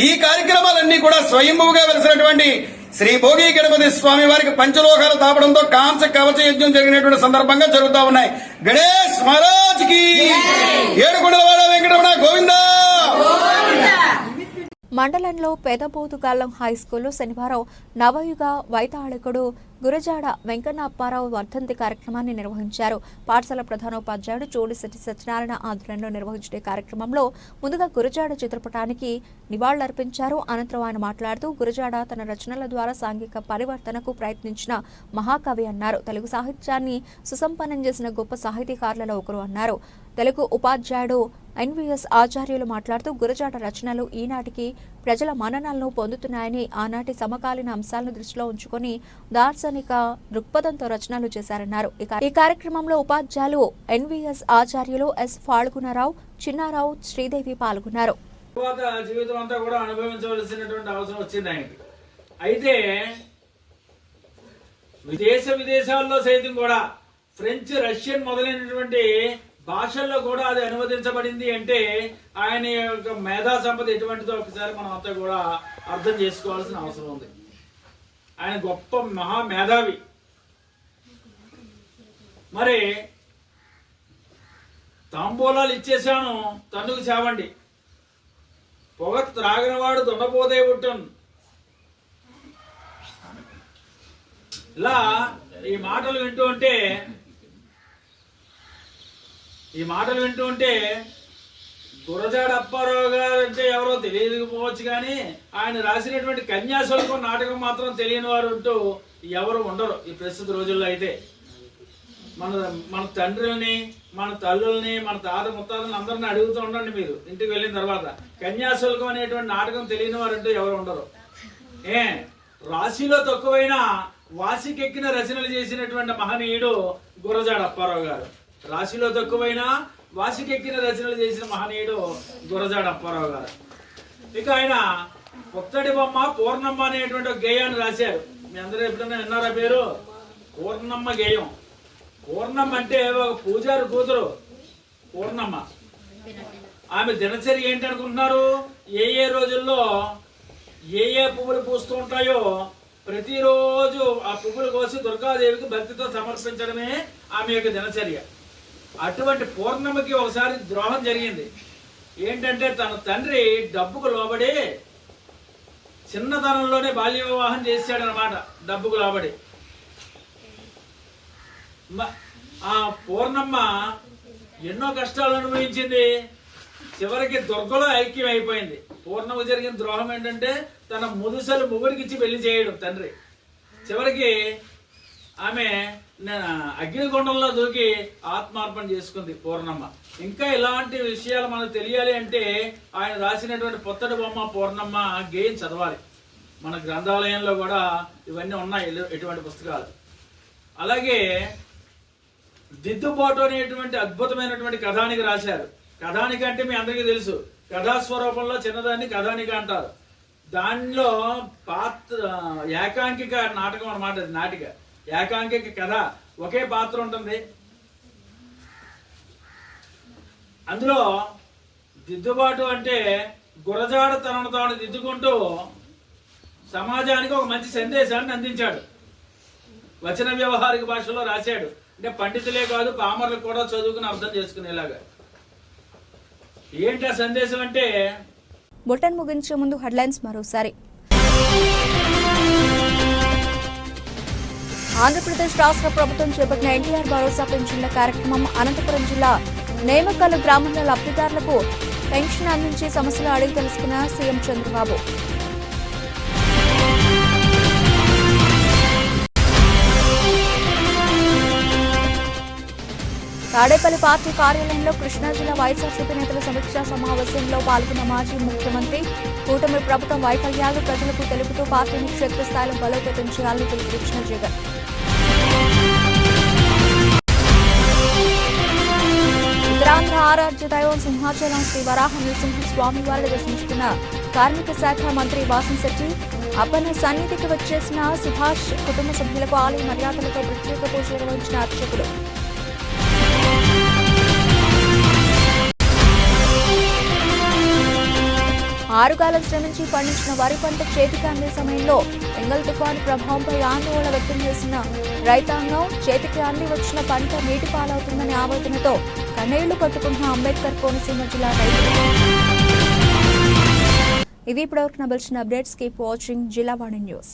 ఈ కార్యక్రమాలన్నీ కూడా స్వయంభుగా వెలిసినటువంటి శ్రీ భోగి గణపతి స్వామి వారికి పంచలోకాలు తాపడంతో కాంస కవచ యజ్ఞం జరిగినటువంటి సందర్భంగా జరుగుతూ ఉన్నాయి. గణేష్ మహారాజ్ కి ఏడుకొండలవాడ వెంకటరమణ గోవిందా. మండలంలో పెదబోదుగాలం హైస్కూల్లో శనివారం నవయుగ వైతాళికుడు గురజాడ వెంకన్న అప్పారావు వర్ధంతి కార్యక్రమాన్ని నిర్వహించారు. పాఠశాల ప్రధానోపాధ్యాయుడు చోడిశెట్టి సత్యనారాయణ ఆధ్వర్యంలో నిర్వహించిన కార్యక్రమంలో ముందుగా గురజాడ చిత్రపటానికి నివాళులర్పించారు. అనంతరం ఆయన మాట్లాడుతూ గురజాడ తన రచనల ద్వారా సాంఘిక పరివర్తనకు ప్రయత్నించిన మహాకవి అన్నారు. తెలుగు సాహిత్యాన్ని సుసంపన్నం చేసిన గొప్ప సాహితీకారులలో ఒకరు అన్నారు. తెలుగు ఉపాధ్యాయుడు ఎన్వీఎస్ ఆచార్యులు మాట్లాడుతూ గురజాడ రచనలు ఈనాటికి ప్రజల మన్ననలను పొందుతున్నాయని, ఆనాటి సమకాలీన అంశాలను దృష్టిలో ఉంచుకొని దార్శనిక దృక్పథంతో రచనలు చేశారన్నారు. ఈ కార్యక్రమంలో ఉపాధ్యాయులు ఎన్వీఎస్ ఆచార్యులు ఎస్ ఫాల్గుణరావు, చిన్నారావు, శ్రీదేవి పాల్గొన్నారు. జీవితం అంతా కూడా అనుభవించవలసినటువంటి అవసరం వచ్చింది ఆయనకి. అయితే విదేశాల్లో సైతం కూడా ఫ్రెంచ్, రష్యన్ మొదలైనటువంటి భాషల్లో కూడా అది అనువదించబడింది అంటే ఆయన యొక్క మేధా సంపద ఎటువంటిదో ఒకసారి మనం అంతా కూడా అర్థం చేసుకోవాల్సిన అవసరం ఉంది. ఆయన గొప్ప మహా మేధావి. మరి తాంబూలాలు ఇచ్చేశాను తన్నుకు చావండి, పొగ త్రాగినవాడు దొండపోదే పుట్టును. ఇలా ఈ మాటలు వింటూ ఉంటే గురజాడ అప్పారావు గారు అంటే ఎవరో తెలియకపోవచ్చు, కానీ ఆయన రాసినటువంటి కన్యాశుల్కం నాటకం మాత్రం తెలియని వారు అంటూ ఎవరు ఉండరు ఈ ప్రస్తుత రోజుల్లో. అయితే మన తండ్రుల్ని, మన తల్లుల్ని, మన తాత ముత్తాతల్ని అందరిని అడుగుతూ ఉండండి మీరు ఇంటికి వెళ్ళిన తర్వాత. కన్యాశుల్కం అనేటువంటి నాటకం తెలియని వారు అంటూ ఎవరు ఉండరు. రాశిలో తక్కువైనా వాసికెక్కిన రచనలు చేసినటువంటి మహనీయుడు గురజాడ అప్పారావు గారు. రాశిలో తక్కువైనా వాసికెక్కిన రచనలు చేసిన మహనీయుడు గురజాడ అప్పారావు గారు. ఇక ఆయన పుత్తడి బొమ్మ పూర్ణమ్మ అనేటువంటి ఒక గేయాన్ని రాశారు. మీ అందరూ ఎప్పుడైనా విన్నారా పేరు? పూర్ణమ్మ గేయం. పూర్ణమ్మ అంటే ఒక పూజారి కూతురు పూర్ణమ్మ. ఆమె దినచర్య ఏంటి అనుకుంటున్నారు? ఏ రోజుల్లో ఏ పువ్వులు పూస్తూ ఉంటాయో ప్రతిరోజు ఆ పువ్వులు కోసి దుర్గాదేవికి భక్తితో సమర్పించడమే ఆమె యొక్క దినచర్య. అటువంటి పూర్ణమ్మకి ఒకసారి ద్రోహం జరిగింది. ఏంటంటే తన తండ్రి డబ్బుకు లోబడి చిన్నతనంలోనే బాల్య వివాహం చేశాడనమాట. డబ్బుకు లోబడి ఆ పూర్ణమ్మ ఎన్నో కష్టాలు అనుభవించింది. చివరికి దుర్గలో ఐక్యం అయిపోయింది. పూర్ణకు జరిగిన ద్రోహం ఏంటంటే తన ముదుసలు మొగుడికి ఇచ్చి పెళ్లి చేయడం తండ్రి. చివరికి ఆమె అగ్నిగుండంలో దూకి ఆత్మార్పణ చేసుకుంది పూర్ణమ్మ. ఇంకా ఇలాంటి విషయాలు మనకు తెలియాలి అంటే ఆయన రాసినటువంటి పుత్తడి బొమ్మ పూర్ణమ్మ గేయం చదవాలి. మన గ్రంథాలయంలో కూడా ఇవన్నీ ఉన్నాయి ఇటువంటి పుస్తకాలు. అలాగే దిద్దుబాటు అనేటువంటి అద్భుతమైనటువంటి కథానిక రాశారు. కథానిక అంటే మీ అందరికీ తెలుసు, కథాస్వరూపంలో చిన్నదాన్ని కథానిక అంటారు. దానిలో పాత్ర ఏకాంకిక నాటకం అన్నమాట. అది నాటిక ఏకాంకిక కథ, ఒకే పాత్ర ఉంటుంది. అందులో దిద్దుబాటు అంటే గురజాడ తనను తాను దిద్దుకుంటూ సమాజానికి ఒక మంచి సందేశాన్ని అందించాడు. వచన వ్యవహారిక భాషలో రాశాడు. అంటే పండితులే కాదు పామరులు కూడా చదువుకుని అర్థం చేసుకునేలాగా. ఏంటి ఆ సందేశం అంటే, బులెటిన్ ముగించే ముందు హెడ్లైన్స్ మరోసారి. ఆంధ్రప్రదేశ్ రాష్ట్ర ప్రభుత్వం చేపట్టిన ఎన్టీఆర్ భరోసా పెన్షన్ల కార్యక్రమం. అనంతపురం జిల్లా నేమకల్లు గ్రామంలో లబ్ధిదారులకు పెన్షన్ అందించి సమస్యలు అడిగి తెలుసుకున్న సీఎం చంద్రబాబు. తాడేపల్లి పార్టీ కార్యాలయంలో కృష్ణా జిల్లా వైఎస్ఆర్సీపీ నేతల సమీక్షా సమావేశంలో పాల్గొన్న మాజీ ముఖ్యమంత్రి కూటమి ప్రభుత్వం వైఫల్యాలు ప్రజలకు తెలుపుతూ పార్టీని క్షేత్రస్థాయిలో బలోపేతం చేయాలని పిలుపునిచ్చిన జగన్. ఉత్తరాంధ్ర ఆరాధ్య దైవం సింహాచలం శ్రీ వరాహ నరసింహ స్వామి వారిని దర్శించుకున్న కార్మిక శాఖ మంత్రి వాసంశెట్టి. అప్పన్న సన్నిధికి వచ్చేసిన సుభాష్ కుటుంబ సభ్యులకు ఆలయ మర్యాదలతో ప్రత్యేక పూజలు నిర్వహించిన అర్చకులు. ఆరుగాలం శ్రమించి పండించిన వరి పంట చేతికి అందే సమయంలో బెంగల్ తుఫాను ప్రభావంపై ఆందోళన వ్యక్తం చేసిన రైతాంగం. చేతికి అంది వచ్చిన పంట నీటి పాలవుతుందనే ఆవేదనతో కన్నీళ్లు కట్టుకుంటున్న అంబేద్కర్ కోనసీమ జిల్లా రైతులు. ఇవి ఇప్పటివరకు నబిల్చిన updates. Keep watching Jillavani news.